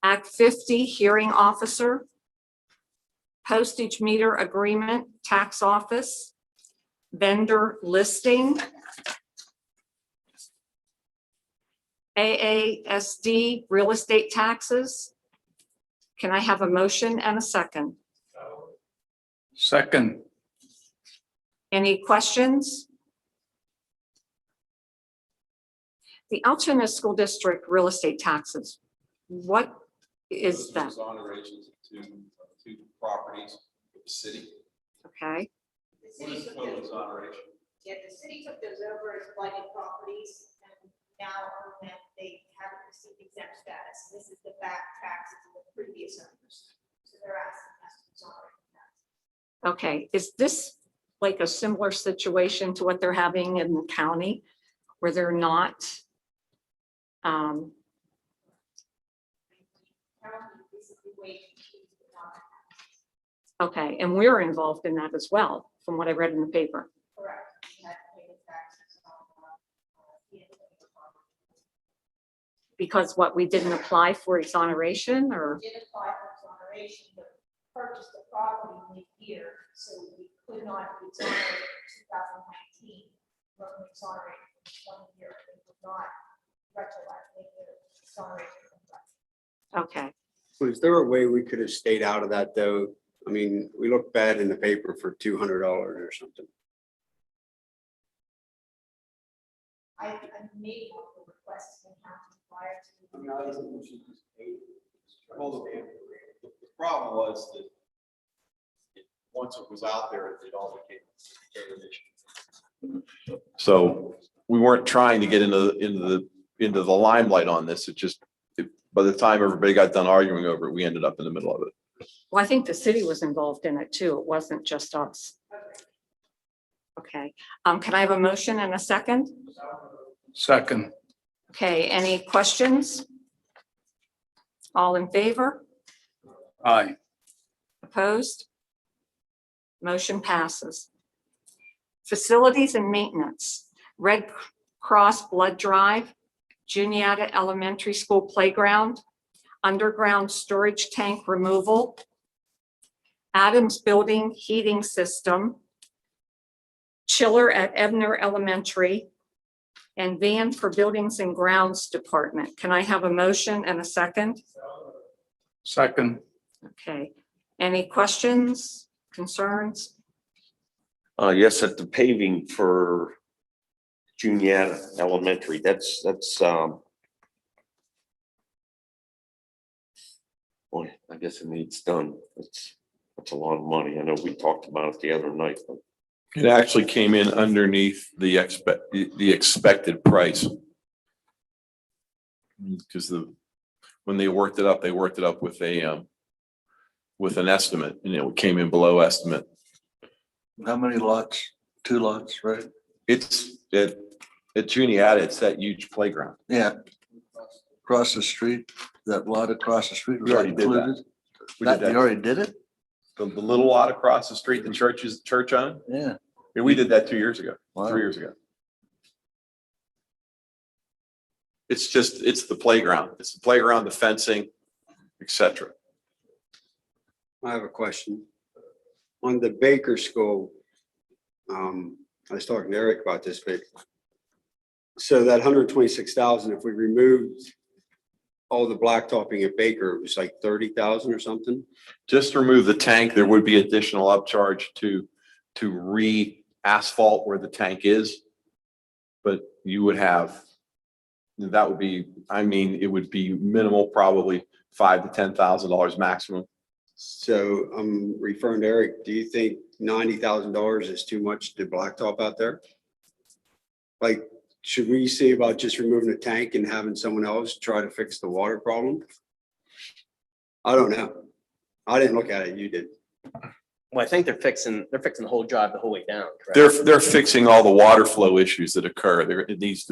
Act 50 hearing officer, postage meter agreement, tax office, vendor listing, AASD real estate taxes. Can I have a motion and a second? Second. Any questions? The Altoona School District real estate taxes, what is that? Exonerations to properties of the city. Okay, What is the total exoneration? Yeah, the city took those over as blighted properties and now own them. They haven't received exempt status. This is the back taxes of the previous owners. So they're asking us to exonerate that. okay. Is this like a similar situation to what they're having in the county where they're not? This is the way to choose the dollar tax. Okay, and we're involved in that as well, from what I read in the paper. Correct. We had to pay the taxes on the Because what, we didn't apply for exoneration or? did apply for exoneration, but purchased the property mid-year, so we could not be exonerated in 2019. But we exonerated from 1 year, it would not retroactively exonerate. Okay, Was there a way we could have stayed out of that though? I mean, we look bad in the paper for $200 or something. I made one for requests in county prior to. Well, the problem was that once it was out there, it all became an issue. So we weren't trying to get into the limelight on this. It just, by the time everybody got done arguing over it, we ended up in the middle of it. well, I think the city was involved in it too. It wasn't just us. Okay, can I have a motion and a second? Second. Okay, any questions? All in favor? Aye. Opposed? Motion passes. Facilities and maintenance, Red Cross Blood Drive, Juniata Elementary School Playground, underground storage tank removal, Adams Building heating system, chiller at Ebner Elementary, and van for Buildings and Grounds Department. Can I have a motion and a second? Second. Okay, any questions, concerns? Yes, at the paving for Juniata Elementary, that's boy, I guess it needs done. That's a lot of money. I know we talked about it the other night, but It actually came in underneath the expected price. Because when they worked it up with an estimate, and it came in below estimate. How many lots? 2 lots, right? It's At Juniata, it's that huge playground. Yeah. Across the street, that lot across the street. was We already did that. included? We did that. You already did it? The little lot across the street, the church owned. Yeah. Yeah, we did that 2 years ago, Wow. 3 years ago. It's the playground. It's the playground, the fencing, et cetera. I have a question. On the Baker School, I was talking to Eric about this, but so that 126,000, if we removed all the blacktopping at Baker, it was like 30,000 or something? Just to remove the tank, there would be additional upcharge to re-asphalt where the tank is. But you would have, that would be, I mean, it would be minimal, probably $5,000 to $10,000 maximum. So I'm referring to Eric, do you think $90,000 is too much to blacktop out there? Like, should we see about just removing the tank and having someone else try to fix the water problem? I don't know. I didn't look at it, you did. Well, I think they're fixing the whole drive the whole way down, correct? They're fixing all the water flow issues that occur. It needs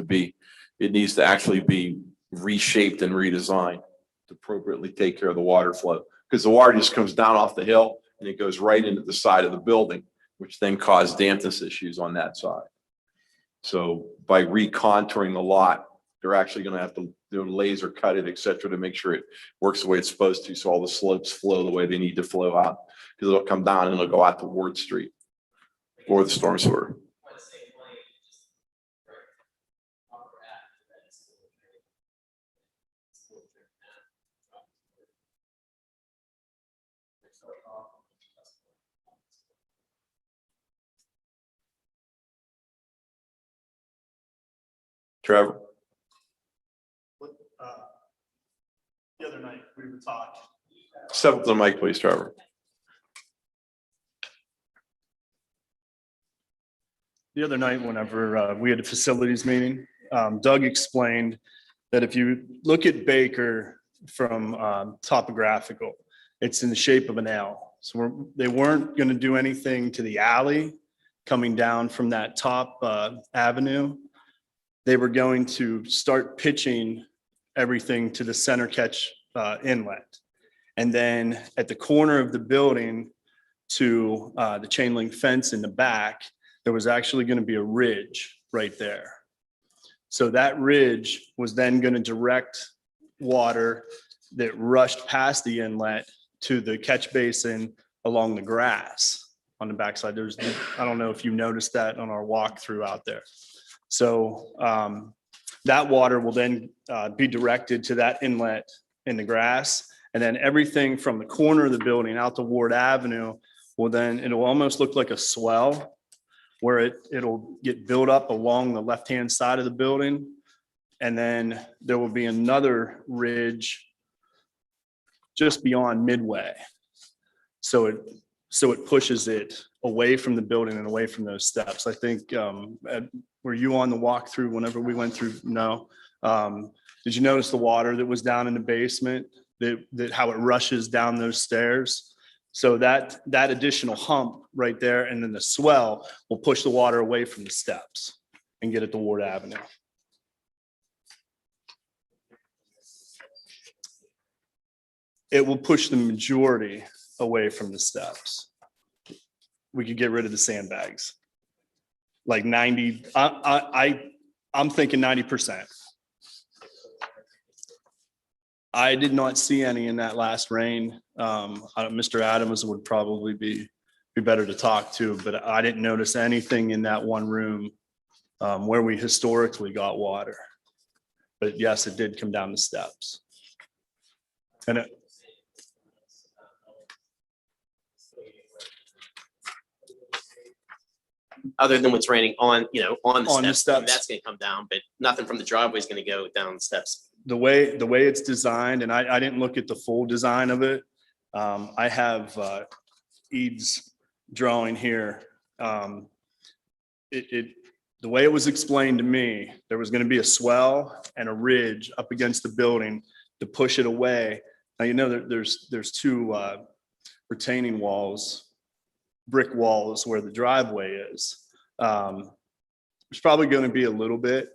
to actually be reshaped and redesigned to appropriately take care of the water flow. Because the water just comes down off the hill and it goes right into the side of the building, which then cause dampness issues on that side. So by recontouring the lot, they're actually going to have to laser cut it, et cetera, to make sure it works the way it's supposed to. So all the slopes flow the way they need to flow out, because it'll come down and it'll go out to Ward Street or the storm sewer. Trevor? The other night, we were talking. Step up to the mic, please, Trevor. The other night, whenever we had a facilities meeting, Doug explained that if you look at Baker from topographical, it's in the shape of an L. So they weren't going to do anything to the alley coming down from that top avenue. They were going to start pitching everything to the center catch inlet. And then at the corner of the building to the chain link fence in the back, there was actually going to be a ridge right there. So that ridge was then going to direct water that rushed past the inlet to the catch basin along the grass on the backside. I don't know if you noticed that on our walk through out there. So that water will then be directed to that inlet in the grass. And then everything from the corner of the building out to Ward Avenue it'll almost look like a swell where it'll get built up along the left-hand side of the building. And then there will be another ridge just beyond midway. So it pushes it away from the building and away from those steps. I think, were you on the walkthrough whenever we went through? No. Did you notice the water that was down in the basement, that how it rushes down those stairs? So that additional hump right there and then the swell will push the water away from the steps and get it to Ward Avenue. It will push the majority away from the steps. We could get rid of the sandbags. Like 90, I'm thinking 90%. I did not see any in that last rain. Mr. Adams would probably be better to talk to, but I didn't notice anything in that one room where we historically got water. But yes, it did come down the steps. And Other than what's raining on the steps, steps. that's gonna come down, but nothing from the driveway is gonna go down the steps. The way it's designed, and I didn't look at the full design of it. I have Ede's drawing here. The way it was explained to me, there was going to be a swell and a ridge up against the building to push it away. Now, there's two retaining walls, brick walls where the driveway is. There's probably going to be a little bit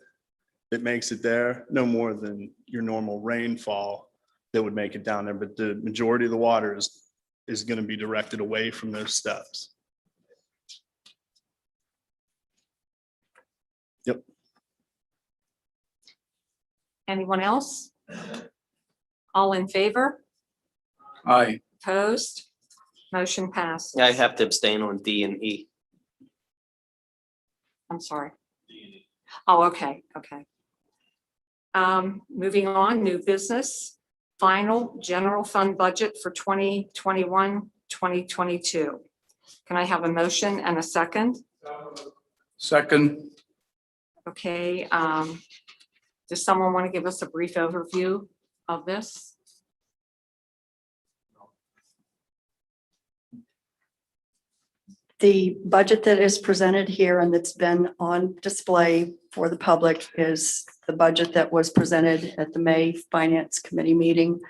that makes it there, no more than your normal rainfall that would make it down there, but the majority of the water is going to be directed away from those steps. Yep. Anyone else? All in favor? Aye. Opposed? Motion passed. I have to abstain on D and E. I'm sorry. Oh, okay, okay. Moving on, new business, final general fund budget for 2021, 2022. Can I have a motion and a second? Second. Okay, does someone want to give us a brief overview of this? The budget that is presented here and that's been on display for the public is the budget that was presented at the May Finance Committee meeting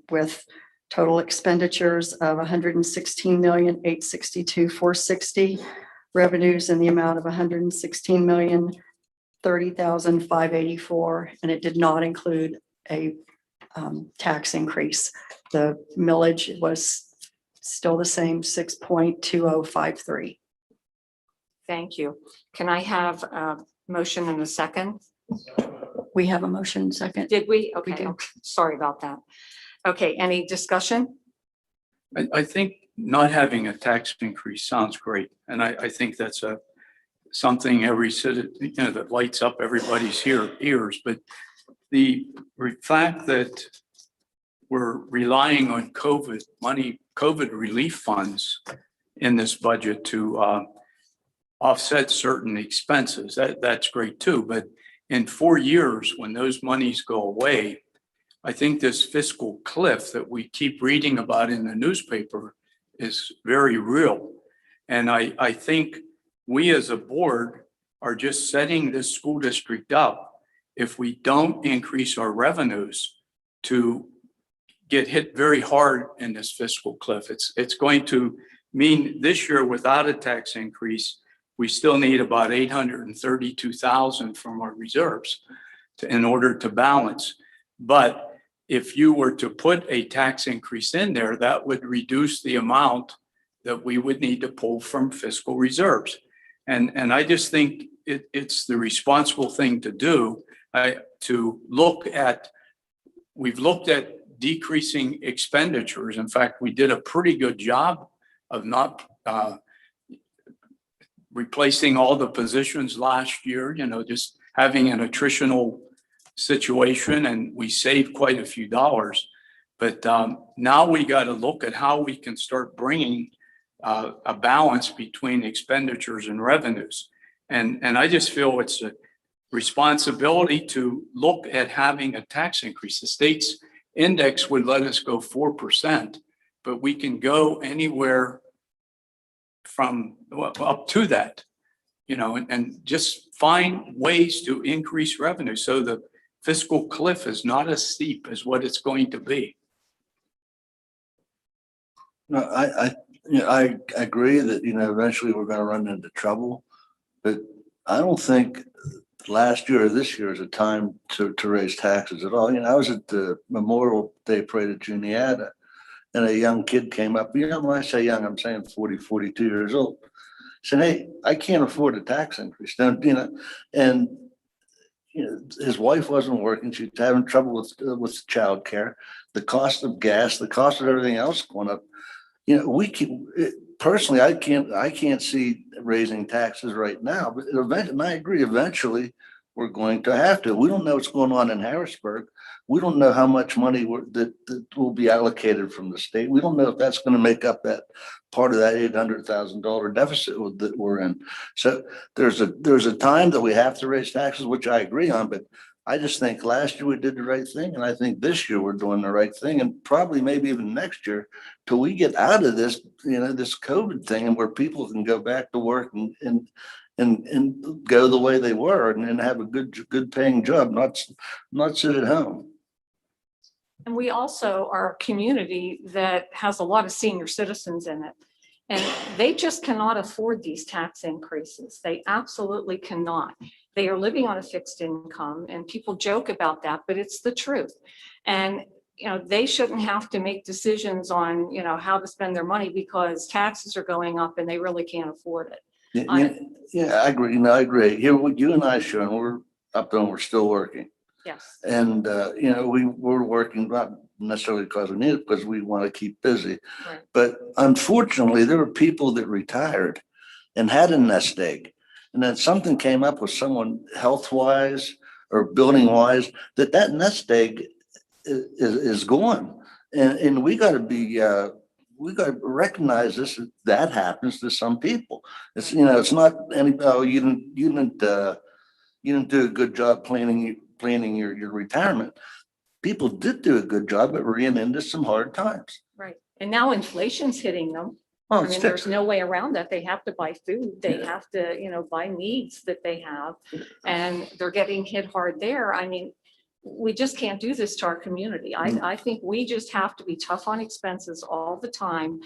with total expenditures of $116,862,460, revenues in the amount of $116,030,584, and it did not include a tax increase. The millage was still the same, 6.2053. Thank you. Can I have a motion and a second? We have a motion second. Did we? Okay, do. sorry about that. Okay, any discussion? I think not having a tax increase sounds great. And I think that's something every citizen, that lights up everybody's ears. But the fact that we're relying on COVID money, COVID relief funds in this budget to offset certain expenses, that's great too. But in 4 years, when those monies go away, I think this fiscal cliff that we keep reading about in the newspaper is very real. And I think we as a board are just setting this school district up if we don't increase our revenues to get hit very hard in this fiscal cliff. It's going to mean this year without a tax increase, we still need about 832,000 from our reserves in order to balance. But if you were to put a tax increase in there, that would reduce the amount that we would need to pull from fiscal reserves. And I just think it's the responsible thing to do, to look at, we've looked at decreasing expenditures. In fact, we did a pretty good job of not replacing all the positions last year, just having an attritional situation, and we saved quite a few dollars. But now we got to look at how we can start bringing a balance between expenditures and revenues. And I just feel it's a responsibility to look at having a tax increase. The state's index would let us go 4%, but we can go anywhere from up to that, and just find ways to increase revenue so the fiscal cliff is not as steep as what it's going to be. No, I agree that, eventually we're going to run into trouble, but I don't think last year or this year is a time to raise taxes at all. I was at the Memorial Day Parade at Juniata, and a young kid came up, when I say young, I'm saying 40, 42 years old, said, "Hey, I can't afford a tax increase." And his wife wasn't working. She was having trouble with childcare, the cost of gas, the cost of everything else going up. Personally, I can't see raising taxes right now, but and I agree, eventually we're going to have to. We don't know what's going on in Harrisburg. We don't know how much money that will be allocated from the state. We don't know if that's going to make up that part of that $800,000 deficit that we're in. So there's a time that we have to raise taxes, which I agree on, but I just think last year we did the right thing, and I think this year we're doing the right thing, and probably maybe even next year, till we get out of this, this COVID thing, and where people can go back to work and go the way they were, and have a good paying job, not sit at home. And we also are a community that has a lot of senior citizens in it. And they just cannot afford these tax increases. They absolutely cannot. They are living on a fixed income, and people joke about that, but it's the truth. And, you know, they shouldn't have to make decisions on, you know, how to spend their money because taxes are going up and they really can't afford it. Yeah, I agree. You know, I agree. Here, with you and I, Sharon, we're up there and we're still working. Yes. And, you know, we're working, not necessarily because we need it, because we want to keep busy. Right. But unfortunately, there were people that retired and had a nest egg. And then something came up with someone health-wise or building-wise, that nest egg is gone. And we got to be, we got to recognize this, that happens to some people. It's, you know, it's not any, oh, you didn't do a good job planning your retirement. People did do a good job, but ran into some hard times. Right. And now inflation's hitting them. Oh, I mean, there's no way around that. They have to buy food. They have to, you know, buy needs that they have, and they're getting hit hard there. I mean, we just can't do this to our community. I think we just have to be tough on expenses all the time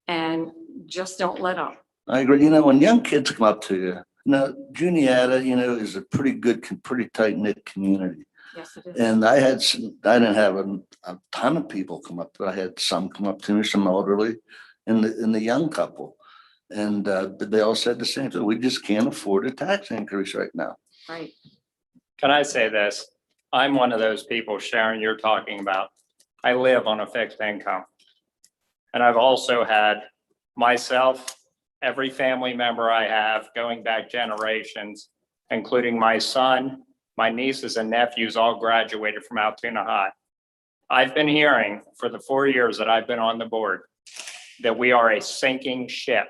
and just don't let up. I agree. You know, when young kids come up to you, you know, Juniata, you know, is a pretty good, pretty tight knit community. Yes, it is. And I didn't have a ton of people come up, but I had some come up to me, some elderly, and the young couple. And but they all said the same thing. We just can't afford a tax increase right now. Right. Can I say this? I'm one of those people, Sharon, you're talking about. I live on a fixed income. And I've also had myself, every family member I have going back generations, including my son, my nieces and nephews all graduated from Altoona High. I've been hearing for the 4 years that I've been on the board that we are a sinking ship.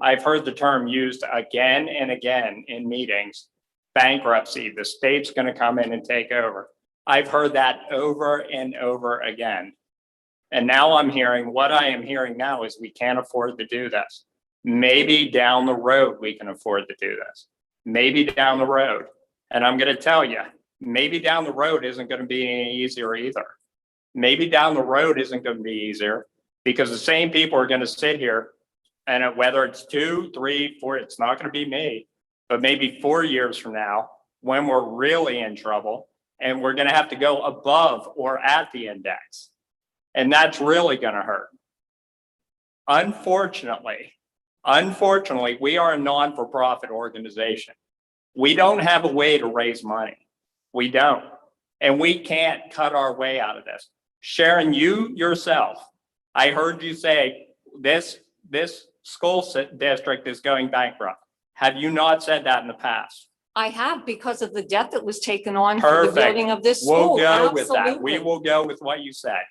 I've heard the term used again and again in meetings, bankruptcy, the state's going to come in and take over. I've heard that over and over again. And now I'm hearing, what I am hearing now is we can't afford to do this. Maybe down the road, we can afford to do this. Maybe down the road. And I'm going to tell you, maybe down the road isn't going to be any easier either. Maybe down the road isn't going to be easier because the same people are going to sit here, and whether it's 2, 3, 4, it's not going to be me, but maybe 4 years from now, when we're really in trouble and we're going to have to go above or at the index. And that's really going to hurt. Unfortunately, we are a non-for-profit organization. We don't have a way to raise money. We don't. And we can't cut our way out of this. Sharon, you yourself, I heard you say this school district is going bankrupt. Have you not said that in the past? I have, because of the debt that was taken on for the building of this We'll school. go with that. Absolutely. We will go with what you said.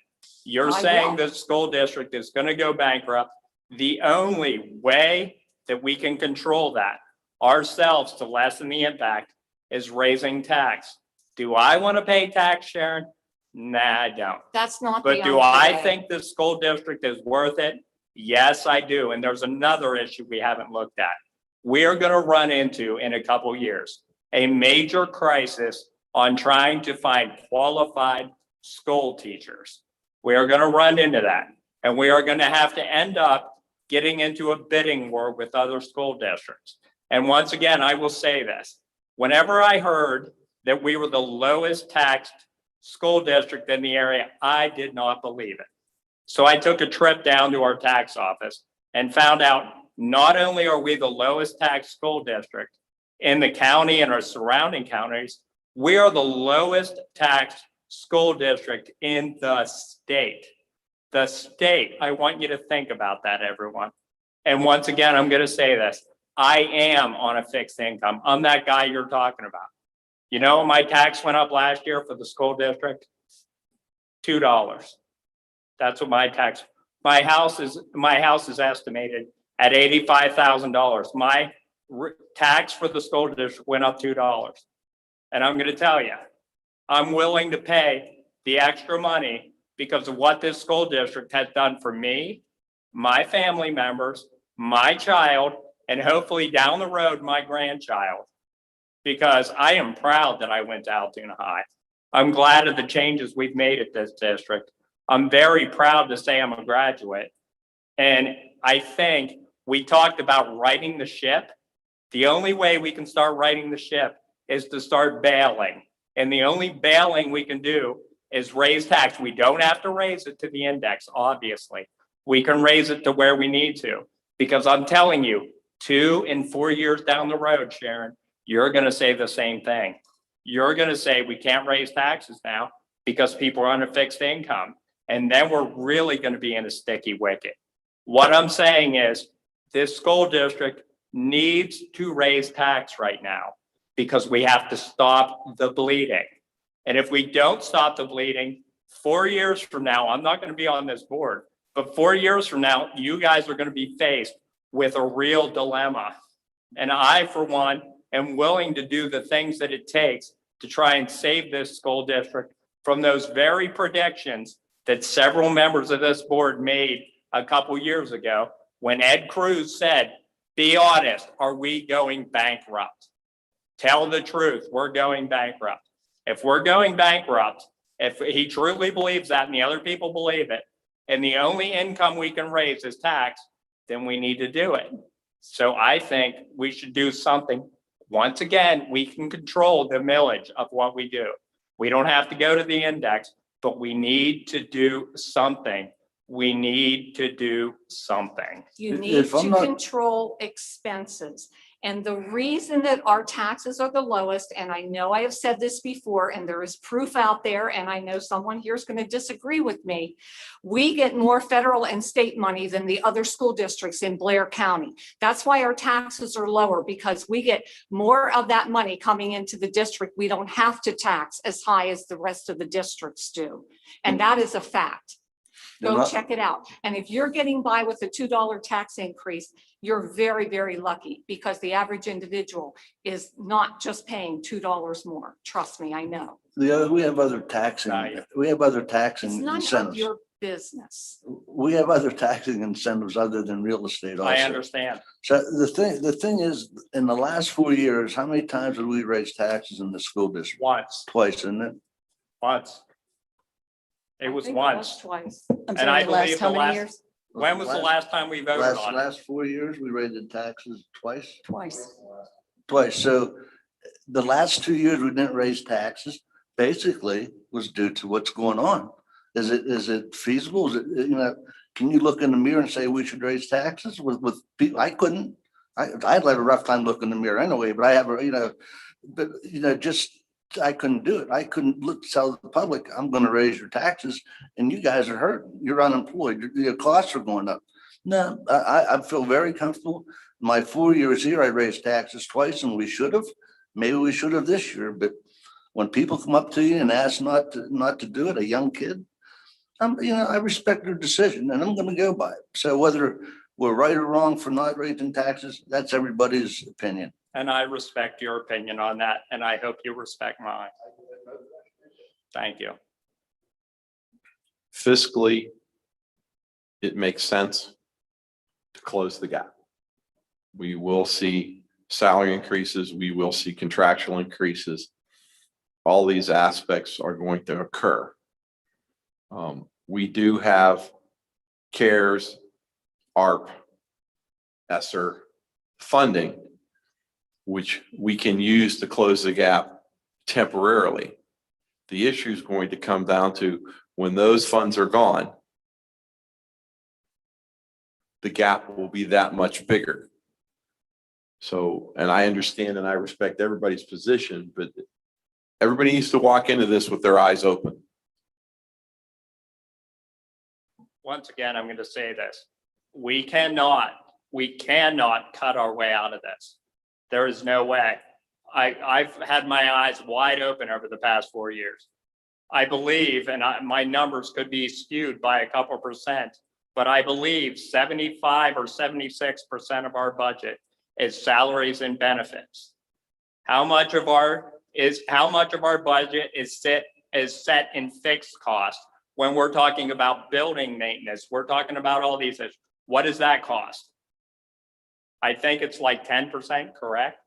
You're I saying will. the school district is going to go bankrupt. The only way that we can control that ourselves to lessen the impact is raising tax. Do I want to pay tax, Sharon? Nah, I don't. That's not. But the do only I way. think the school district is worth it? Yes, I do. And there's another issue we haven't looked at. We are going to run into, in a couple years, a major crisis on trying to find qualified school teachers. We are going to run into that. And we are going to have to end up getting into a bidding war with other school districts. And once again, I will say this. Whenever I heard that we were the lowest taxed school district in the area, I did not believe it. So I took a trip down to our tax office and found out not only are we the lowest taxed school district in the county and our surrounding counties, we are the lowest taxed school district in the state. The state. I want you to think about that, everyone. And once again, I'm going to say this. I am on a fixed income. I'm that guy you're talking about. You know, my tax went up last year for the school district, $2. That's what my tax. My house is estimated at $85,000. My tax for the school district went up $2. And I'm going to tell you, I'm willing to pay the extra money because of what this school district has done for me, my family members, my child, and hopefully down the road, my grandchild. Because I am proud that I went to Altoona High. I'm glad of the changes we've made at this district. I'm very proud to say I'm a graduate. And I think we talked about righting the ship. The only way we can start righting the ship is to start bailing. And the only bailing we can do is raise tax. We don't have to raise it to the index, obviously. We can raise it to where we need to, because I'm telling you, 2 and 4 years down the road, Sharon, you're going to say the same thing. You're going to say we can't raise taxes now because people are on a fixed income. And then we're really going to be in a sticky wicket. What I'm saying is this school district needs to raise tax right now because we have to stop the bleeding. And if we don't stop the bleeding, 4 years from now, I'm not going to be on this board, but 4 years from now, you guys are going to be faced with a real dilemma. And I, for one, am willing to do the things that it takes to try and save this school district from those very predictions that several members of this board made a couple years ago when Ed Cruz said, be honest, are we going bankrupt? Tell the truth, we're going bankrupt. If we're going bankrupt, if he truly believes that and the other people believe it, and the only income we can raise is tax, then we need to do it. So I think we should do something. Once again, we can control the millage of what we do. We don't have to go to the index, but we need to do something. We need to do something. You need If I'm to not- control expenses. And the reason that our taxes are the lowest, and I know I have said this before, and there is proof out there, and I know someone here is going to disagree with me. We get more federal and state money than the other school districts in Blair County. That's why our taxes are lower, because we get more of that money coming into the district. We don't have to tax as high as the rest of the districts do. And that is a fact. Go check it out. And if you're getting by with a $2 tax increase, you're very, very lucky, because the average individual is not just paying $2 more. Trust me, I know. We have other taxing, we have other It's taxing none of incentives. your business. We have other taxing incentives other than real estate also. I understand. So the thing is, in the last 4 years, how many times did we raise taxes in the school district? Once, Twice, isn't it? once. It was once. Twice. I'm And I sorry, the last believe how the many last, years? when was the last time we voted Last, on it? last 4 years, we raised taxes twice? Twice. Twice. So the last 2 years we didn't raise taxes, basically was due to what's going on. Is it feasible? Is it, can you look in the mirror and say we should raise taxes with people? I couldn't. I'd have a rough time looking in the mirror anyway, but I have I couldn't do it. I couldn't tell the public, I'm going to raise your taxes and you guys are hurting. You're unemployed. Your costs are going up. No, I feel very comfortable. My 4 years here, I raised taxes twice, and we should have. Maybe we should have this year, but when people come up to you and ask not to do it, a young kid, I respect their decision and I'm going to go by it. So whether we're right or wrong for not raising taxes, that's everybody's opinion. And I respect your opinion on that, and I hope you respect mine. Thank you. Fiscally, it makes sense to close the gap. We will see salary increases. We will see contractual increases. All these aspects are going to occur. We do have CARES, ARP, ESSER funding, which we can use to close the gap temporarily. The issue is going to come down to when those funds are gone, the gap will be that much bigger. So, and I understand and I respect everybody's position, but everybody needs to walk into this with their eyes open. Once again, I'm going to say this. We cannot cut our way out of this. There is no way. I've had my eyes wide open over the past 4 years. I believe, and my numbers could be skewed by a couple percent, but I believe 75 or 76% of our budget is salaries and benefits. How much of our budget is set in fixed costs when we're talking about building maintenance? We're talking about all these issues. What does that cost? I think it's like 10%, correct?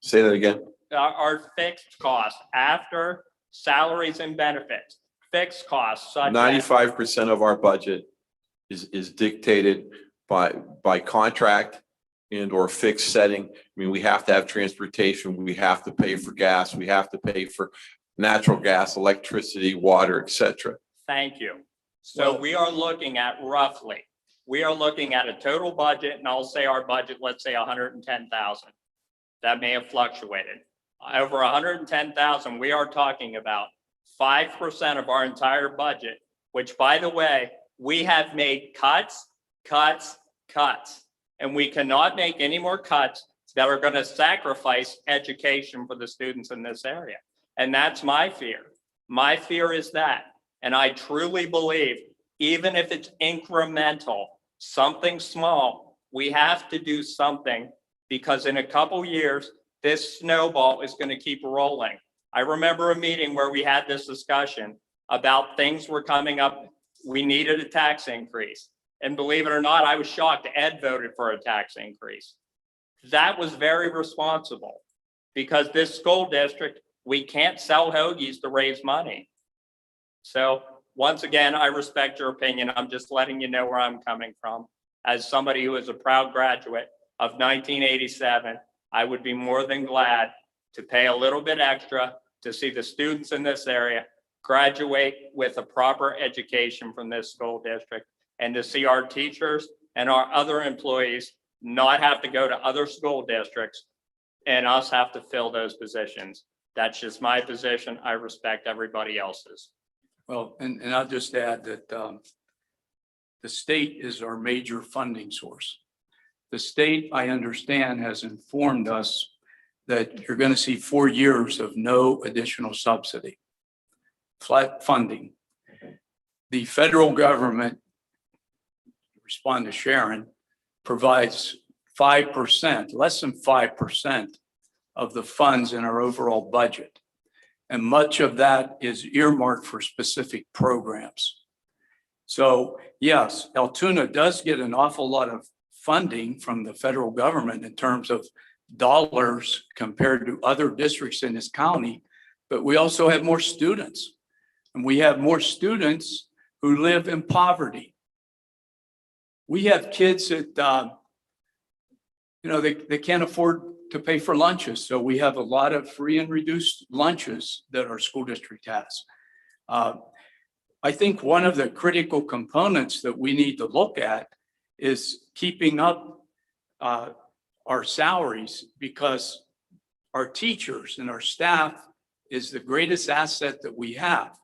Say that again. Our fixed costs after salaries and benefits, fixed costs such as 95% of our budget is dictated by contract and or fixed setting. I mean, we have to have transportation, we have to pay for gas, we have to pay for natural gas, electricity, water, et cetera. Thank you. So we are looking at roughly, we are looking at a total budget, and I'll say our budget, let's say 110,000. That may have fluctuated. Over 110,000, we are talking about 5% of our entire budget, which, by the way, we have made cuts. And we cannot make any more cuts that are going to sacrifice education for the students in this area. And that's my fear. My fear is that. And I truly believe, even if it's incremental, something small, we have to do something, because in a couple years, this snowball is going to keep rolling. I remember a meeting where we had this discussion about things were coming up. We needed a tax increase. And believe it or not, I was shocked Ed voted for a tax increase. That was very responsible, because this school district, we can't sell hoagies to raise money. So once again, I respect your opinion. I'm just letting you know where I'm coming from. As somebody who is a proud graduate of 1987, I would be more than glad to pay a little bit extra to see the students in this area graduate with a proper education from this school district, and to see our teachers and our other employees not have to go to other school districts and us have to fill those positions. That's just my position. I respect everybody else's. Well, and I'll just add that the state is our major funding source. The state, I understand, has informed us that you're going to see 4 years of no additional subsidy, flat funding. The federal government, respond to Sharon, provides 5%, less than 5% of the funds in our overall budget. And much of that is earmarked for specific programs. So yes, Altoona does get an awful lot of funding from the federal government in terms of dollars compared to other districts in this county, but we also have more students. And we have more students who live in poverty. We have kids that, they can't afford to pay for lunches. So we have a lot of free and reduced lunches that our school district has. I think one of the critical components that we need to look at is keeping up our salaries, because our teachers and our staff is the greatest asset that we have.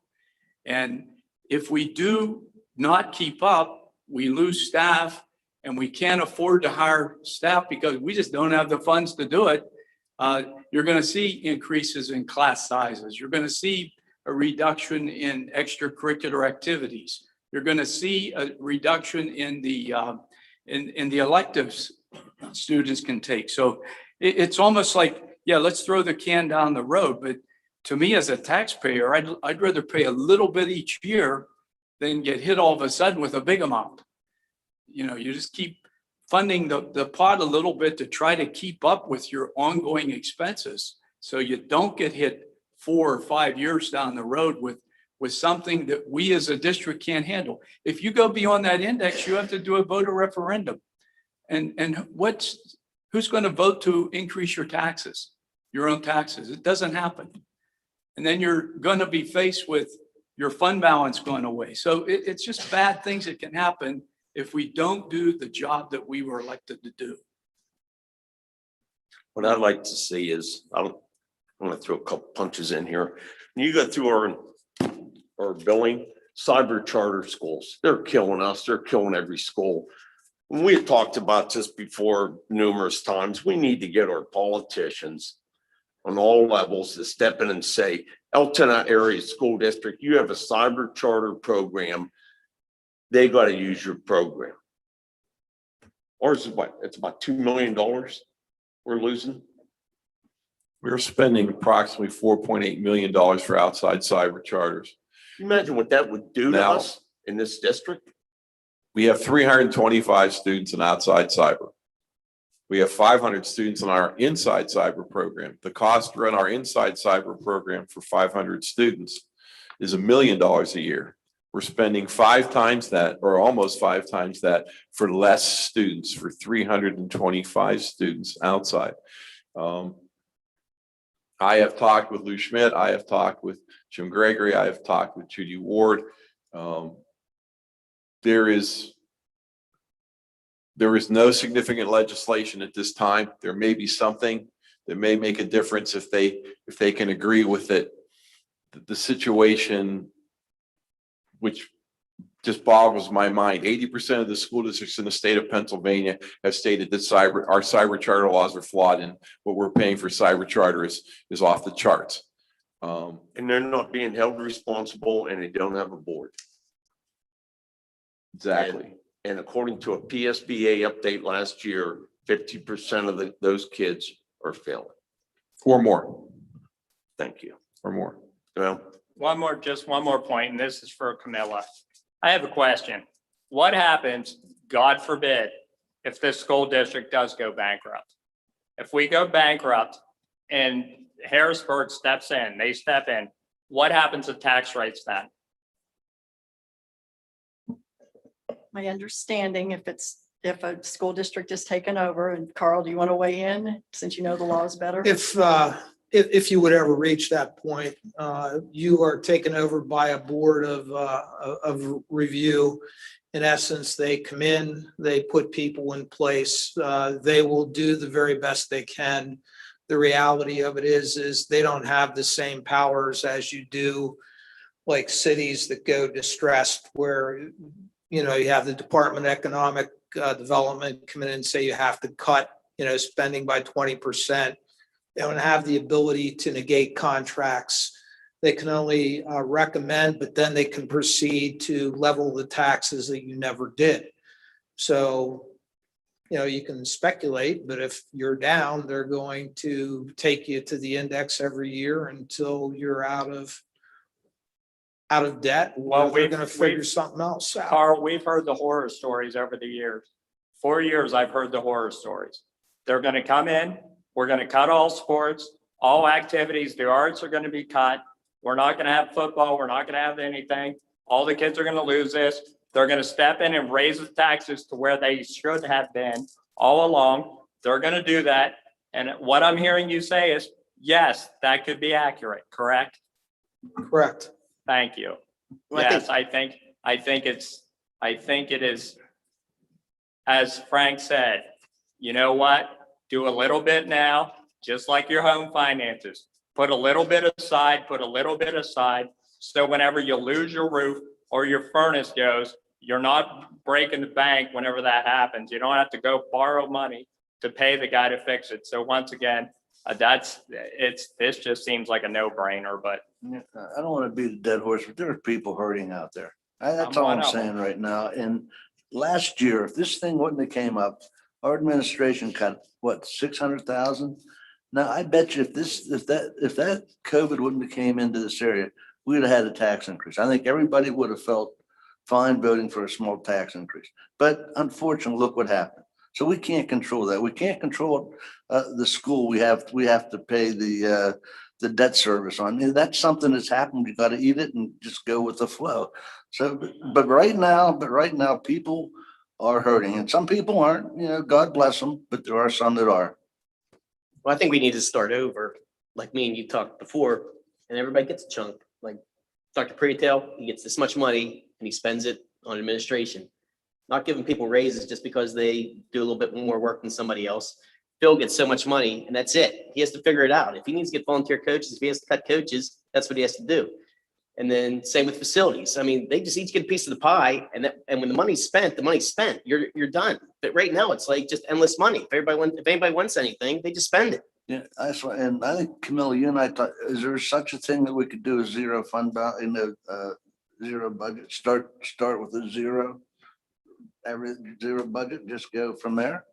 And if we do not keep up, we lose staff, and we can't afford to hire staff because we just don't have the funds to do it. You're going to see increases in class sizes. You're going to see a reduction in extracurricular activities. You're going to see a reduction in the electives students can take. So it's almost like, yeah, let's throw the can down the road. But to me, as a taxpayer, I'd rather pay a little bit each year than get hit all of a sudden with a big amount. You just keep funding the pot a little bit to try to keep up with your ongoing expenses, so you don't get hit 4 or 5 years down the road with something that we as a district can't handle. If you go beyond that index, you have to do a voter referendum. And who's going to vote to increase your taxes, your own taxes? It doesn't happen. And then you're going to be faced with your fund balance going away. So it's just bad things that can happen if we don't do the job that we were elected to do. What I'd like to see is, I'm going to throw a couple punches in here. When you go through our billing, cyber charter schools, they're killing us. They're killing every school. We had talked about this before numerous times. We need to get our politicians on all levels to step in and say, Altoona Area School District, you have a cyber charter program. They got to use your program. Ours is what? It's about $2 million we're losing. We're spending approximately $4.8 million for outside cyber charters. Can you imagine what that would do to Now, us in this district? We have 325 students in outside cyber. We have 500 students in our inside cyber program. The cost to run our inside cyber program for 500 students is $1 million a year. We're spending 5 times that, or almost 5 times that, for less students, for 325 students outside. I have talked with Lou Schmidt. I have talked with Jim Gregory. I have talked with Judy Ward. There is no significant legislation at this time. There may be something that may make a difference if they can agree with it. The situation, which just boggles my mind, 80% of the school districts in the state of Pennsylvania have stated that our cyber charter laws are flawed, and what we're paying for cyber charter is off the charts. And they're not being held responsible, and they don't have a board. Exactly. And according to a PSBA update last year, 50% of those kids are failing. Or more. Thank you. Or more. Well, Just one more point, and this is for Camilla. I have a question. What happens, God forbid, if this school district does go bankrupt? If we go bankrupt and Harrisburg steps in, they step in, what happens to tax rates then? My understanding, if a school district is taken over, and Carl, do you want to weigh in since you know the laws better? If you would ever reach that point, you are taken over by a board of review. In essence, they come in, they put people in place. They will do the very best they can. The reality of it is they don't have the same powers as you do, like cities that go distressed, where you have the Department of Economic Development come in and say you have to cut spending by 20%. They don't have the ability to negate contracts. They can only recommend, but then they can proceed to level the taxes that you never did. So, you can speculate, but if you're down, they're going to take you to the index every year until you're out of debt. Well, They're going to figure something else out. Carl, we've heard the horror stories over the years. 4 years, I've heard the horror stories. They're going to come in. We're going to cut all sports, all activities. The arts are going to be cut. We're not going to have football. We're not going to have anything. All the kids are going to lose this. They're going to step in and raise the taxes to where they should have been all along. They're going to do that. And what I'm hearing you say is, yes, that could be accurate, correct? Correct. Thank you. Well, Yes, I think it is, as Frank said, you know what? Do a little bit now, just like your home finances. Put a little bit aside, so whenever you lose your roof or your furnace goes, you're not breaking the bank whenever that happens. You don't have to go borrow money to pay the guy to fix it. So once again, this just seems like a no-brainer, but I don't want to beat a dead horse, but there are people hurting out there. That's I'm all one I'm of them. saying right now. And last year, if this thing wouldn't have came up, our administration cut, what, 600,000? Now, I bet you if that COVID wouldn't have came into this area, we'd have had a tax increase. I think everybody would have felt fine voting for a small tax increase. But unfortunately, look what happened. So we can't control that. We can't control the school. We have to pay the debt service on. And that's something that's happened. You got to eat it and just go with the flow. So, but right now, people are hurting, and some people aren't. God bless them, but there are some that are. Well, I think we need to start over, like me and you talked before, and everybody gets a chunk. Like Dr. Pretel, he gets this much money and he spends it on administration. Not giving people raises just because they do a little bit more work than somebody else. Phil gets so much money and that's it. He has to figure it out. If he needs to get volunteer coaches, if he has to cut coaches, that's what he has to do. And then same with facilities. I mean, they just each get a piece of the pie, and when the money's spent, the money's spent. You're done. But right now it's like just endless money. If anybody wants anything, they just spend it. Yeah, that's right. And I think, Camilla, you and I thought, is there such a thing that we could do a zero fund zero budget? Start with a zero, zero budget, just go from there.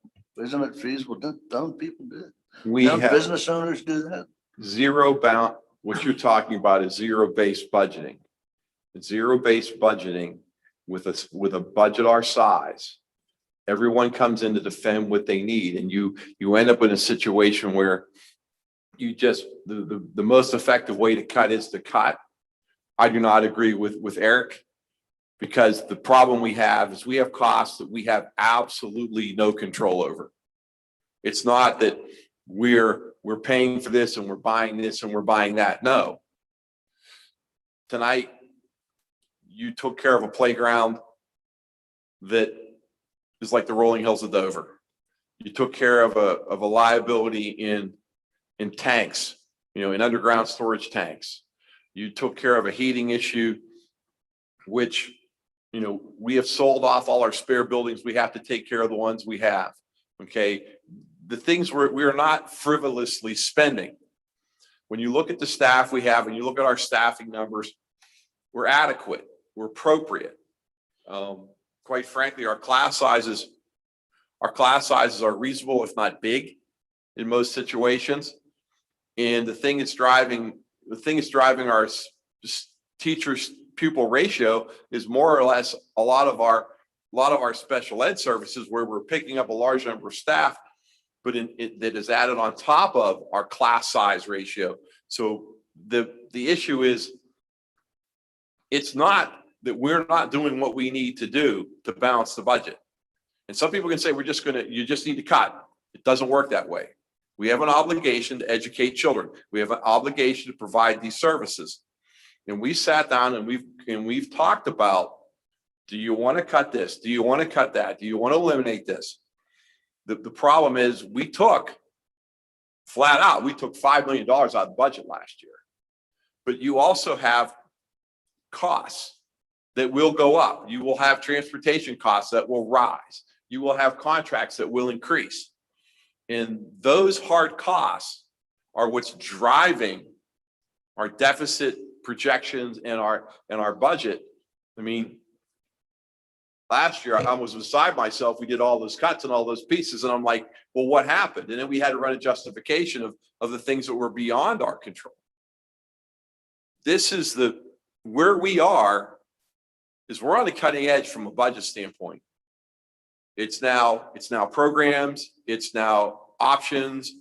Isn't it feasible? Don't people do it? Don't business owners do that? Zero bound. What you're talking about is zero-based budgeting. It's zero-based budgeting with a budget our size. Everyone comes in to defend what they need, and you end up in a situation where you just the most effective way to cut is to cut. I do not agree with Eric. Because the problem we have is we have costs that we have absolutely no control over. It's not that we're paying for this and we're buying this and we're buying that. No. Tonight, you took care of a playground that is like the rolling hills of Dover. You took care of a liability in tanks, in underground storage tanks. You took care of a heating issue, which, we have sold off all our spare buildings. We have to take care of the ones we have. Okay. The things we are not frivolously spending. When you look at the staff we have and you look at our staffing numbers, we're adequate, we're appropriate. Quite frankly, our class sizes are reasonable, if not big, in most situations. And the thing that's driving our teachers pupil ratio is more or less a lot of our special ed services, where we're picking up a large number of staff, but that is added on top of our class size ratio. So the issue is, it's not that we're not doing what we need to do to balance the budget. And some people can say, you just need to cut. It doesn't work that way. We have an obligation to educate children. We have an obligation to provide these services. And we sat down and we've talked about, do you want to cut this? Do you want to cut that? Do you want to eliminate this? The problem is, we took $5 million out of the budget last year. But you also have costs that will go up. You will have transportation costs that will rise. You will have contracts that will increase. And those hard costs are what's driving our deficit projections and our budget. I mean, last year I was beside myself. We did all those cuts and all those pieces, and I'm like, well, what happened? And then we had to run a justification of the things that were beyond our control. This is where we are, is we're on the cutting edge from a budget standpoint. It's now programs, it's now options,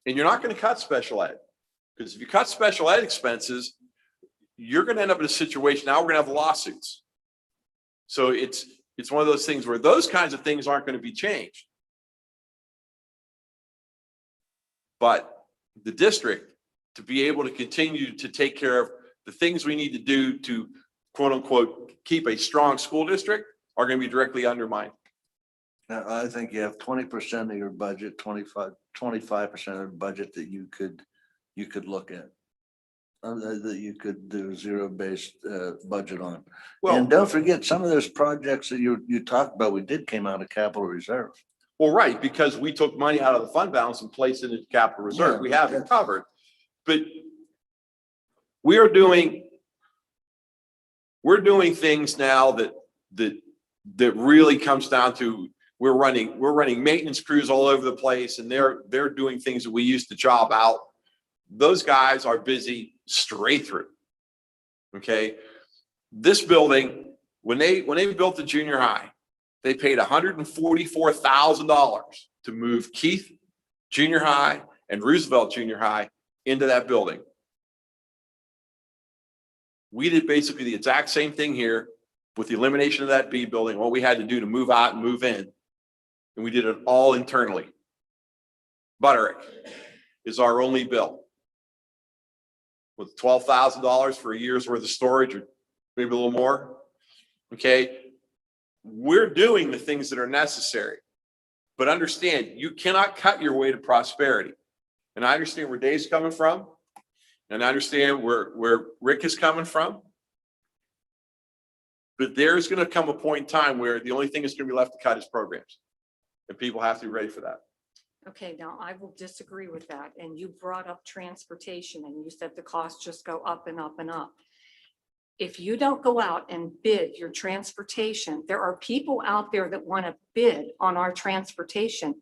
and you're not going to cut special ed, because if you cut special ed expenses, you're going to end up in a situation. Now we're going to have lawsuits. So it's one of those things where those kinds of things aren't going to be changed. But the district, to be able to continue to take care of the things we need to do to, quote unquote, keep a strong school district, are going to be directly undermined. Now, I think you have 20% of your budget, 25% of the budget that you could look at. That you could do zero-based budget on. Well, and don't forget, some of those projects that you talked about, came out of capital reserve. Well, right, because we took money out of the fund balance and placed it into capital reserve. Yeah, we have it covered. But we're doing things now that really comes down to, we're running maintenance crews all over the place, and they're doing things that we used to job out. Those guys are busy straight through. Okay. This building, when they built the junior high, they paid $144,000 to move Keith Junior High and Roosevelt Junior High into that building. We did basically the exact same thing here with the elimination of that B building, what we had to do to move out and move in. And we did it all internally. Butterick is our only bill, with $12,000 for a year's worth of storage, or maybe a little more. Okay. We're doing the things that are necessary, but understand, you cannot cut your way to prosperity. And I understand where Dave's coming from, and I understand where Rick is coming from. But there's going to come a point in time where the only thing that's going to be left to cut is programs, and people have to be ready for that. Okay, now I will disagree with that. And you brought up transportation and you said the costs just go up and up and up. If you don't go out and bid your transportation, there are people out there that want to bid on our transportation.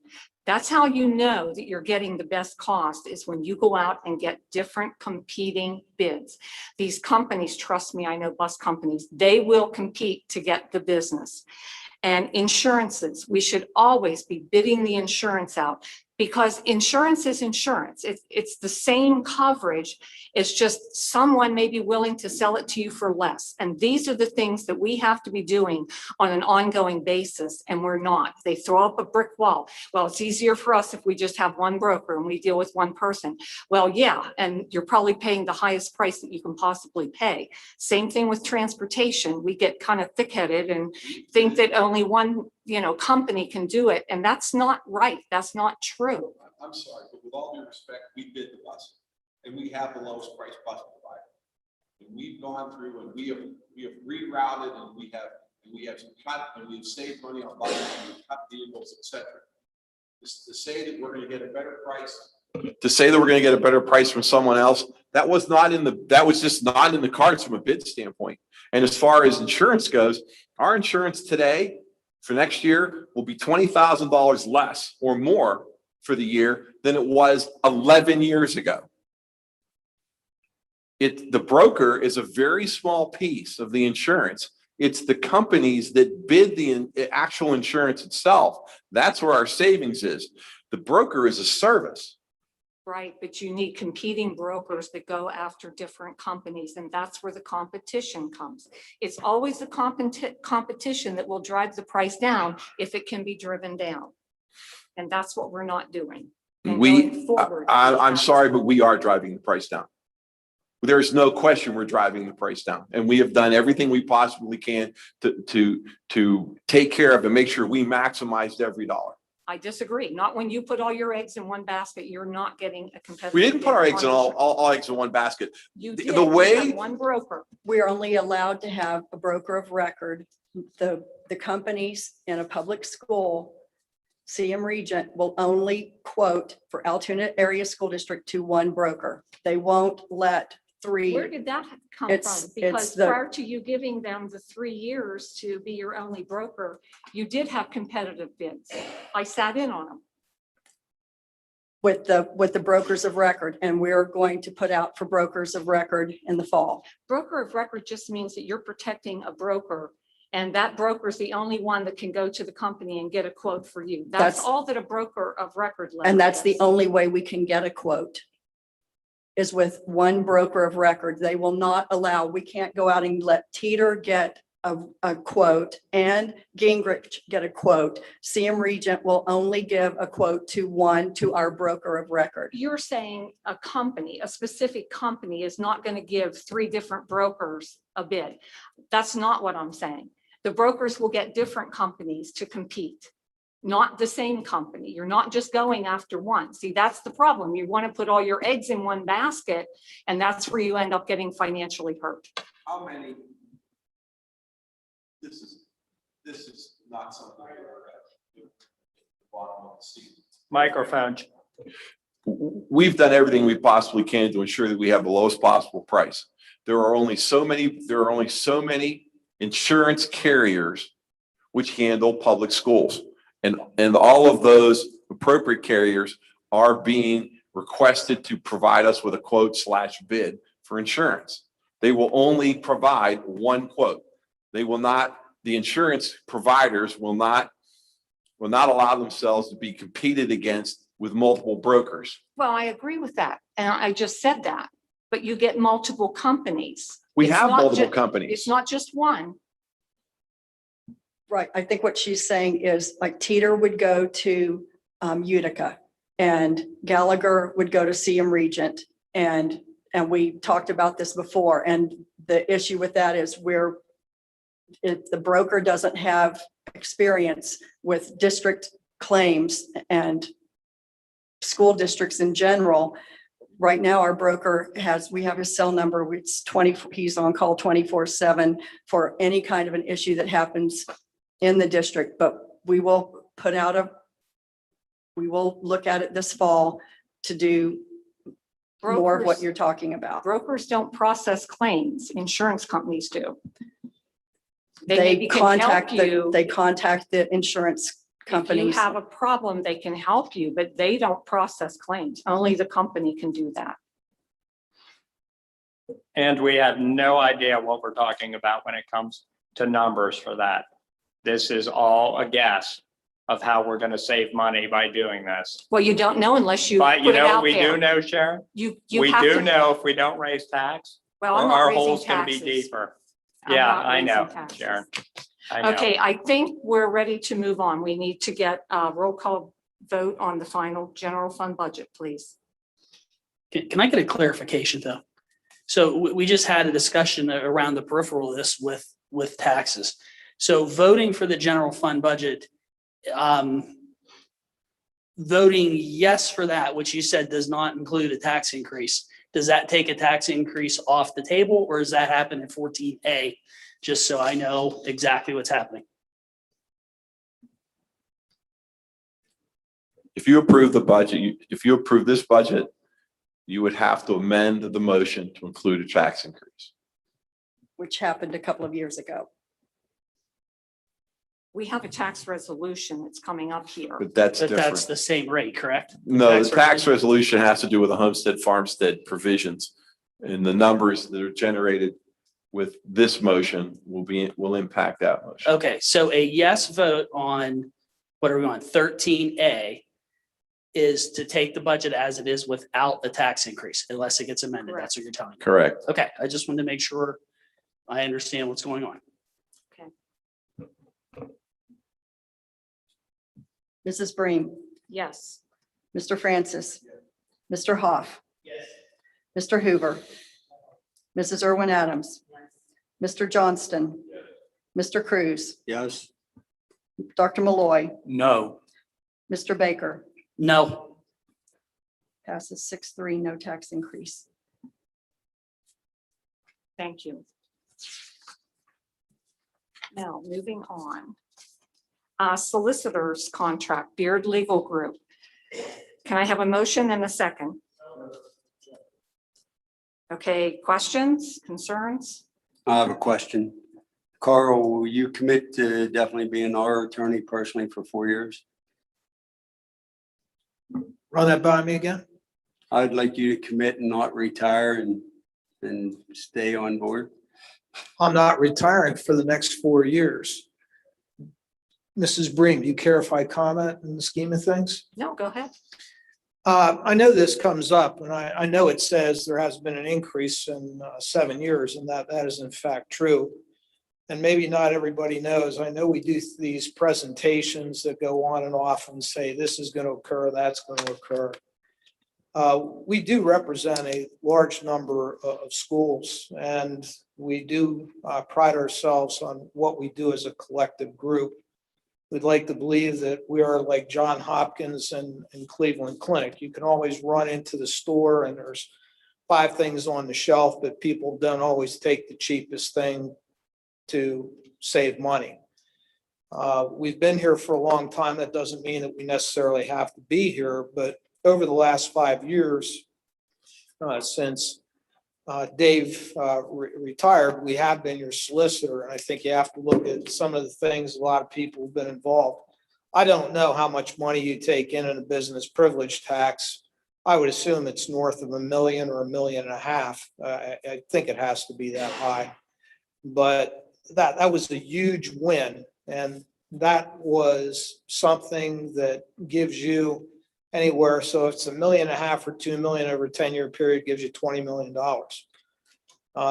That's how you know that you're getting the best cost, is when you go out and get different competing bids. These companies, trust me, I know bus companies, they will compete to get the business. And insurances, we should always be bidding the insurance out. Because insurance is insurance. It's the same coverage. It's just someone may be willing to sell it to you for less. And these are the things that we have to be doing on an ongoing basis, and we're not. They throw up a brick wall. Well, it's easier for us if we just have one broker and we deal with one person. Well, yeah, and you're probably paying the highest price that you can possibly pay. Same thing with transportation. We get kind of thick-headed and think that only one, company can do it. And that's not right. That's not true. I'm sorry, but with all due respect, we bid the bus and we have the lowest price bus provider. And we've gone through and we have rerouted and we have cut and we've saved money on buses and we've cut vehicles, etc. To say that we're going to get a better price. To say that we're going to get a better price from someone else, that was just not in the cards from a bid standpoint. And as far as insurance goes, our insurance today for next year will be $20,000 less or more for the year than it was 11 years ago. The broker is a very small piece of the insurance. It's the companies that bid the actual insurance itself. That's where our savings is. The broker is a service. Right, but you need competing brokers that go after different companies, and that's where the competition comes. It's always the competition that will drive the price down if it can be driven down. And that's what we're not doing. And going forward, I'm sorry, but we are driving the price down. There's no question we're driving the price down, and we have done everything we possibly can to take care of and make sure we maximized every dollar. I disagree. Not when you put all your eggs in one basket. You're not getting a competitive. We didn't put our bid eggs in on all eggs in one basket. You The did. You way had one broker. We're only allowed to have a broker of record. The companies in a public school, CM Regent, will only quote for Altoona Area School District to one broker. They won't let three. Where did that come It's- from? Because it's the- prior to you giving them the 3 years to be your only broker, you did have competitive bids. I sat in on them. with the brokers of record, and we're going to put out for brokers of record in the fall. Broker of record just means that you're protecting a broker, and that broker is the only one that can go to the company and get a quote for you. That's all that a broker of record. And that's the does. only way we can get a quote is with one broker of record. They will not allow, we can't go out and let Teeter get a quote and Gingrich get a quote. CM Regent will only give a quote to our broker of record. You're saying a company, a specific company is not going to give 3 different brokers a bid. That's not what I'm saying. The brokers will get different companies to compete, not the same company. You're not just going after one. See, that's the problem. You want to put all your eggs in one basket, and that's where you end up getting financially hurt. How many? This is not something we're at the bottom of the season. Microphone. We've done everything we possibly can to ensure that we have the lowest possible price. There are only so many insurance carriers which handle public schools. And all of those appropriate carriers are being requested to provide us with a quote/bid for insurance. They will only provide one quote. They will not, the insurance providers will not allow themselves to be competed against with multiple brokers. Well, I agree with that. And I just said that, but you get multiple companies. We It's have not multiple ju- companies. It's not just one. Right. I think what she's saying is like Teeter would go to Utica and Gallagher would go to CM Regent. And we talked about this before. And the issue with that is if the broker doesn't have experience with district claims and school districts in general. Right now, our broker we have his cell number. It's he's on call 24/7 for any kind of an issue that happens in the district, but we will look at it this fall to do more of what Brokers- you're talking about. Brokers don't process claims. Insurance companies do. They maybe can help They contact the insurance If you companies. have a problem, they can help you, but they don't process claims. Only the company can do that. And we have no idea what we're talking about when it comes to numbers for that. This is all a guess of how we're going to save money by doing this. Well, you don't know unless you But put you it know, out what we do there. know, Sharon, You we have do to. know if we don't raise tax, Well, I'm not our raising hole's going to be taxes. deeper. I'm Yeah, not I raising know, taxes. Sharon. I know. Okay, I think we're ready to move on. We need to get a roll call vote on the final general fund budget, please. Can I get a clarification though? So we just had a discussion around the peripheral of this with taxes. So voting for the general fund budget, voting yes for that, which you said does not include a tax increase. Does that take a tax increase off the table, or does that happen in 14A? Just so I know exactly what's happening. If you approve the budget, if you approve this budget, you would have to amend the motion to include a tax increase. which happened a couple of years ago. We have a tax resolution that's coming up here. But that's But that's different. the same rate, correct? No, the tax resolution has to do with the homestead farmstead provisions. And the numbers that are generated with this motion will impact that motion. Okay, so a yes vote on, what are we on, 13A is to take the budget as it is without the tax increase, unless it gets amended. That's what you're telling me. Correct. Okay, I just wanted to make sure I understand what's going on. Mrs. Breen, Yes. Mr. Francis, Mr. Hoff, Mr. Hoover, Mrs. Irwin Adams, Mr. Johnston, Mr. Cruz, Yes. Dr. Malloy, No. Mr. Baker. No. Passes 6-3, no tax increase. Thank you. Now, moving on. Solicitors contract, Beard Legal Group. Can I have a motion and a second? Okay, questions, concerns? I have a question. Carl, will you commit to definitely being our attorney personally for 4 years? Run that by me again? I'd like you to commit and not retire and stay on board. I'm not retiring for the next 4 years. Mrs. Breen, do you care if I comment in the scheme of things? No, go ahead. I know this comes up, and I know it says there has been an increase in 7 years, and that is in fact true. And maybe not everybody knows, I know we do these presentations that go on and off and say, this is going to occur, that's going to occur. We do represent a large number of schools, and we do pride ourselves on what we do as a collective group. We'd like to believe that we are like John Hopkins and Cleveland Clinic. You can always run into the store and there's 5 things on the shelf, but people don't always take the cheapest thing to save money. We've been here for a long time. That doesn't mean that we necessarily have to be here, but over the last 5 years, since Dave retired, we have been your solicitor, and I think you have to look at some of the things a lot of people have been involved. I don't know how much money you take in a business privilege tax. I would assume it's north of $1 million or $1.5 million. I think it has to be that high. But that was a huge win, and that was something that gives you anywhere. So if it's $1.5 million or $2 million over a 10-year period, gives you $20 million.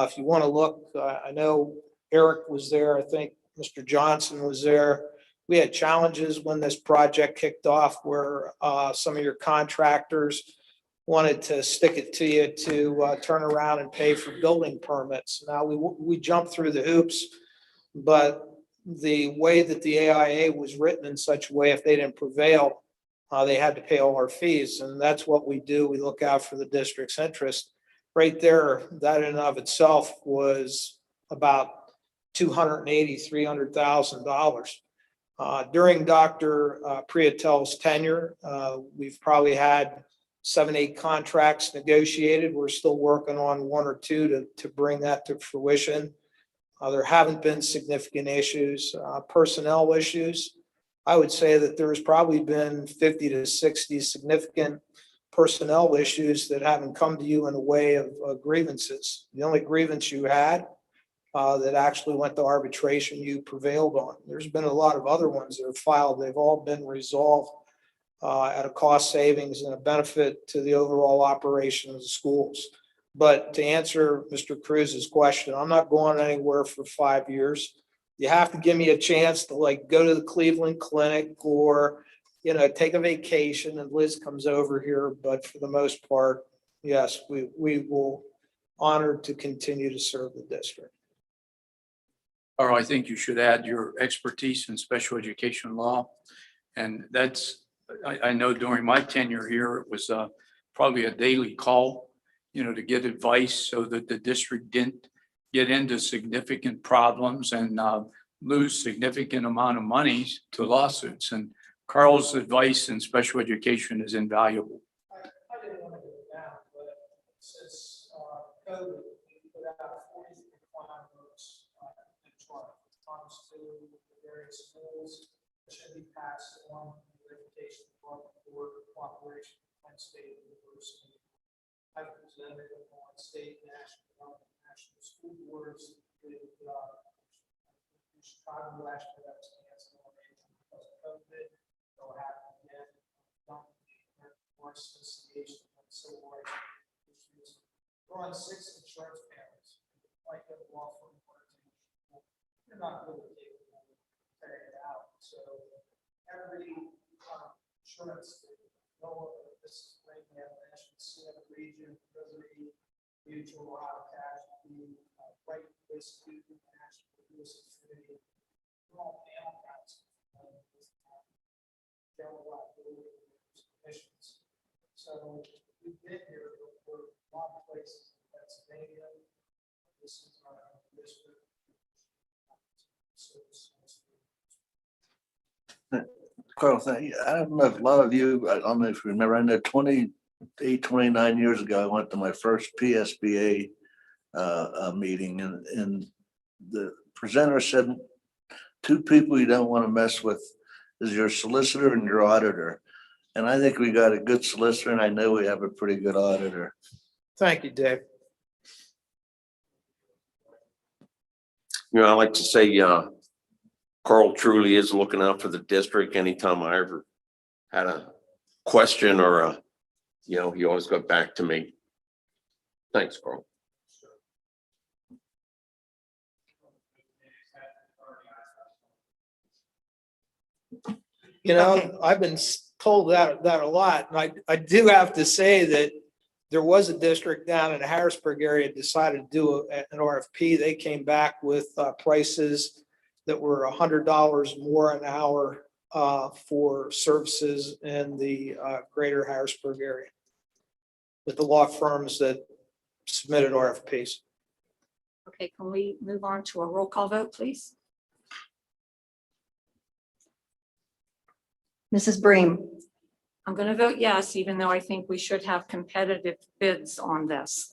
If you want to look, I know Eric was there. I think Mr. Johnson was there. We had challenges when this project kicked off where some of your contractors wanted to stick it to you to turn around and pay for building permits. Now we jumped through the hoops, but the way that the AIA was written in such a way, if they didn't prevail, they had to pay all our fees, and that's what we do. We look out for the district's interest. Right there, that in and of itself was about $280,000, $300,000. During Dr. Priatel's tenure, we've probably had 7, 8 contracts negotiated. We're still working on 1 or 2 to bring that to fruition. There haven't been significant issues, personnel issues. I would say that there's probably been 50 to 60 significant personnel issues that haven't come to you in the way of grievances. The only grievance you had that actually went to arbitration you prevailed on. There's been a lot of other ones that are filed. They've all been resolved at a cost savings and a benefit to the overall operation of the schools. But to answer Mr. Cruz's question, I'm not going anywhere for 5 years. You have to give me a chance to like go to the Cleveland Clinic or, you know, take a vacation and Liz comes over here. But for the most part, yes, we will honor to continue to serve the district. Or I think you should add your expertise in special education law. And that's, I know during my tenure here, it was probably a daily call, you know, to get advice so that the district didn't get into significant problems and lose significant amount of money to lawsuits. And Carl's advice in special education is invaluable. I didn't want to go down, but since COVID, we put out 43 crime books in Toronto. Comes to the various schools, should be passed on the education department for cooperation with State University. I've presented on state, national school boards with Chicago last year that was canceled because of COVID. They'll happen again. More association of civil rights issues. We're on 6 insurance panels. Like a law firm, you're not really capable of carrying it out. So every insurance, this is right now, national CM region, Missouri, mutual auto casualty, right institute, national security, all panel counts. General liability commissions. So we've been here for a lot of places in Pennsylvania. This is our district. Carl, I don't know if a lot of you, I don't know if you remember, I know 29 years ago, I went to my first PSBA meeting and the presenter said, 2 people you don't want to mess with is your solicitor and your auditor. And I think we got a good solicitor and I know we have a pretty good auditor. Thank you, Dave. You know, I like to say, Carl truly is looking out for the district. Anytime I ever had a question or he always got back to me. Thanks, Carl. You know, I've been told that a lot, and I do have to say that there was a district down in the Harrisburg area decided to do an RFP. They came back with prices that were $100 more an hour for services in the greater Harrisburg area with the law firms that submitted RFPs. Okay, can we move on to a roll call vote, please? Mrs. Bream, I'm going to vote yes, even though I think we should have competitive bids on this.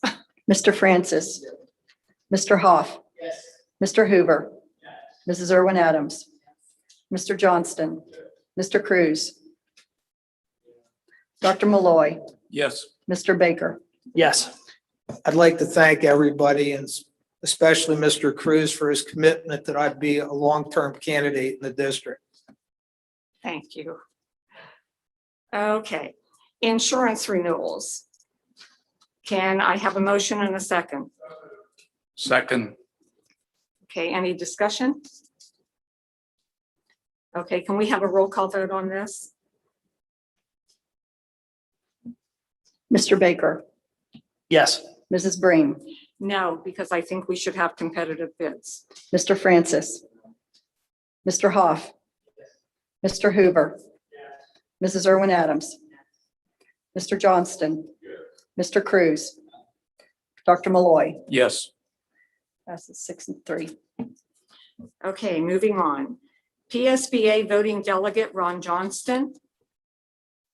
Mr. Francis, Mr. Hoff, Yes. Mr. Hoover, Mrs. Irwin Adams, Mr. Johnston, Mr. Cruz, Dr. Malloy, Yes. Mr. Baker. Yes. I'd like to thank everybody and especially Mr. Cruz for his commitment that I'd be a long-term candidate in the district. Thank you. Okay, insurance renewals. Can I have a motion and a second? Second. Okay, any discussion? Okay, can we have a roll call vote on this? Mr. Baker, Yes. Mrs. Bream, No, because I think we should have competitive bids. Mr. Francis, Mr. Hoff, Mr. Hoover, Mrs. Irwin Adams, Mr. Johnston, Mr. Cruz, Dr. Malloy. Yes. Passes 6-3. Okay, moving on. PSBA voting delegate Ron Johnston,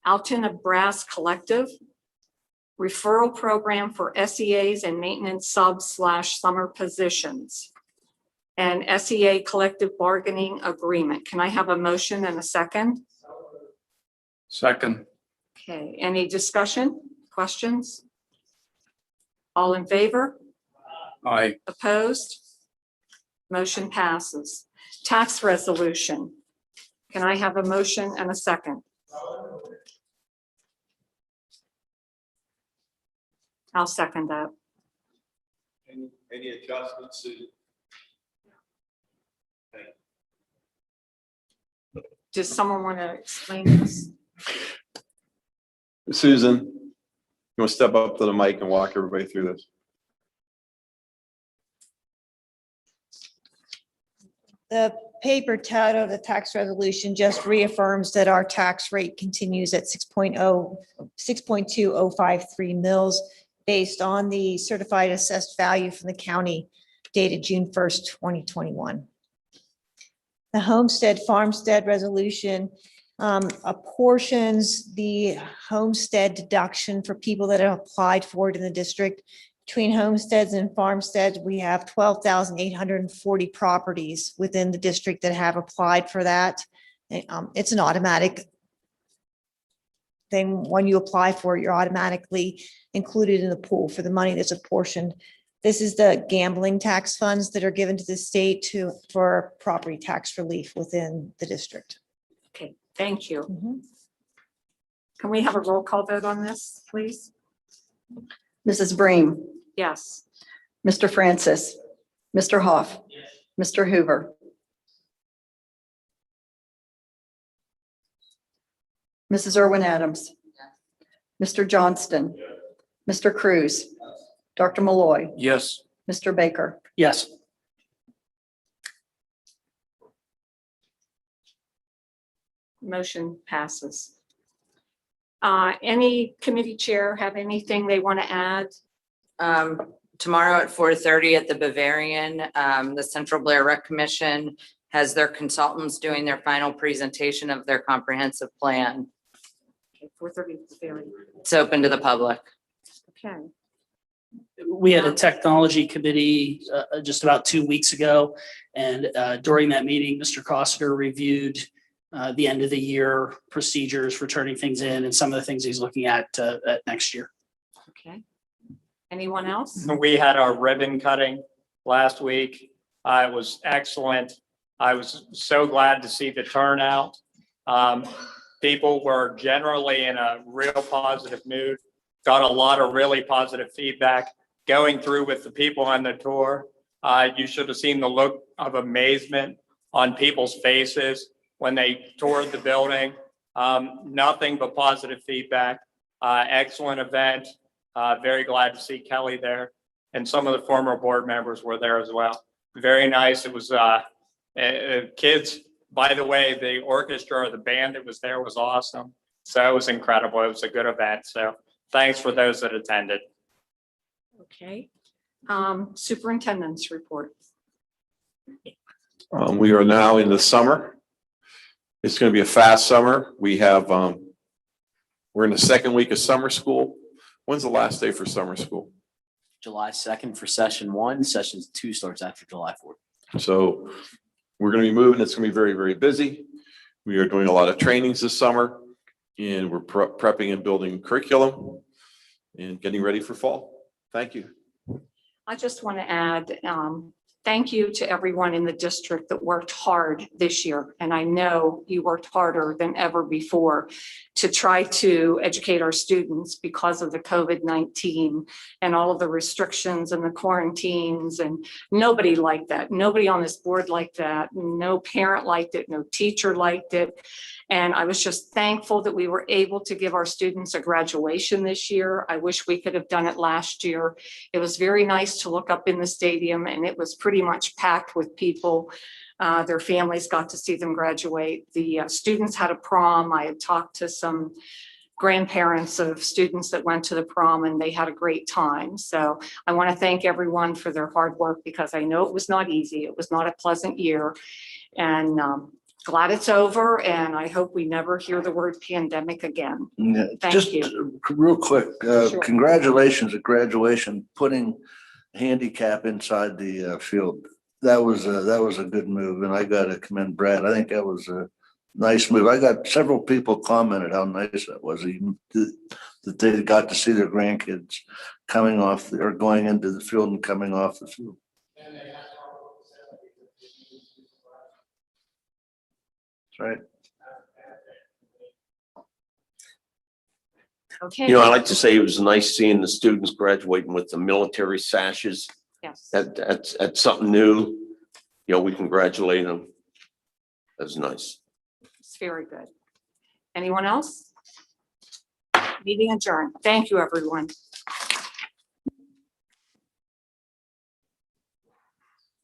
Alton of Brass Collective, referral program for SEAs and maintenance sub/summer positions, and SEA collective bargaining agreement. Can I have a motion and a second? Second. Okay, any discussion, questions? All in favor? Aye. Opposed? Motion passes. Tax resolution. Can I have a motion and a second? I'll second that. Any adjustments to? Does someone want to explain this? Susan, you want to step up to the mic and walk everybody through this? The paper title of the tax resolution just reaffirms that our tax rate continues at 6.2053 mils based on the certified assessed value from the county dated June 1st, 2021. The homestead farmstead resolution apportions the homestead deduction for people that have applied for it in the district. Between homesteads and farmsteads, we have 12,840 properties within the district that have applied for that. It's an automatic thing. When you apply for it, you're automatically included in the pool for the money that's apportioned. This is the gambling tax funds that are given to the state for property tax relief within the district. Okay, thank you. Can we have a roll call vote on this, please? Mrs. Breen, Yes. Mr. Francis, Mr. Hoff, Mr. Hoover, Mrs. Irwin Adams, Mr. Johnston, Mr. Cruz, Dr. Malloy, Yes. Mr. Baker. Yes. Motion passes. Any committee chair have anything they want to add? Tomorrow at 4:30 at the Bavarian, the Central Blair Rec Commission has their consultants doing their final presentation of their comprehensive plan. Okay, 4:30 is very, It's open to the public. okay. We had a technology committee just about 2 weeks ago. And during that meeting, Mr. Coster reviewed the end of the year procedures for turning things in and some of the things he's looking at next year. Okay. Anyone else? We had our ribbon cutting last week. It was excellent. I was so glad to see the turnout. People were generally in a real positive mood. Got a lot of really positive feedback going through with the people on the tour. You should have seen the look of amazement on people's faces when they toured the building. Nothing but positive feedback. Excellent event. Very glad to see Kelly there, and some of the former board members were there as well. Very nice. It was kids. By the way, the orchestra or the band that was there was awesome. So it was incredible. It was a good event. So thanks for those that attended. Okay. Superintendent's report. We are now in the summer. It's going to be a fast summer. We have, we're in the second week of summer school. When's the last day for summer school? July 2nd for session 1, session 2 starts after July 4th. So we're going to be moving. It's going to be very, very busy. We are doing a lot of trainings this summer, and we're prepping and building curriculum and getting ready for fall. Thank you. I just want to add, thank you to everyone in the district that worked hard this year. And I know you worked harder than ever before to try to educate our students because of the COVID-19 and all of the restrictions and the quarantines. And nobody liked that. Nobody on this board liked that. No parent liked it. No teacher liked it. And I was just thankful that we were able to give our students a graduation this year. I wish we could have done it last year. It was very nice to look up in the stadium, and it was pretty much packed with people. Their families got to see them graduate. The students had a prom. I had talked to some grandparents of students that went to the prom, and they had a great time. So I want to thank everyone for their hard work, because I know it was not easy. It was not a pleasant year. And glad it's over, and I hope we never hear the word pandemic again. Yeah, Thank just you. real quick, Sure. congratulations at graduation, putting handicap inside the field. That was a good move, and I got to commend Brad. I think that was a nice move. I got several people commented how nice that was, even that they got to see their grandkids coming off or going into the field and coming off the field. right. Okay. You know, I like to say it was nice seeing the students graduating with the military sashes. Yes. That's something new. You know, we congratulate them. That's nice. It's very good. Anyone else? Meeting adjourned. Thank you, everyone.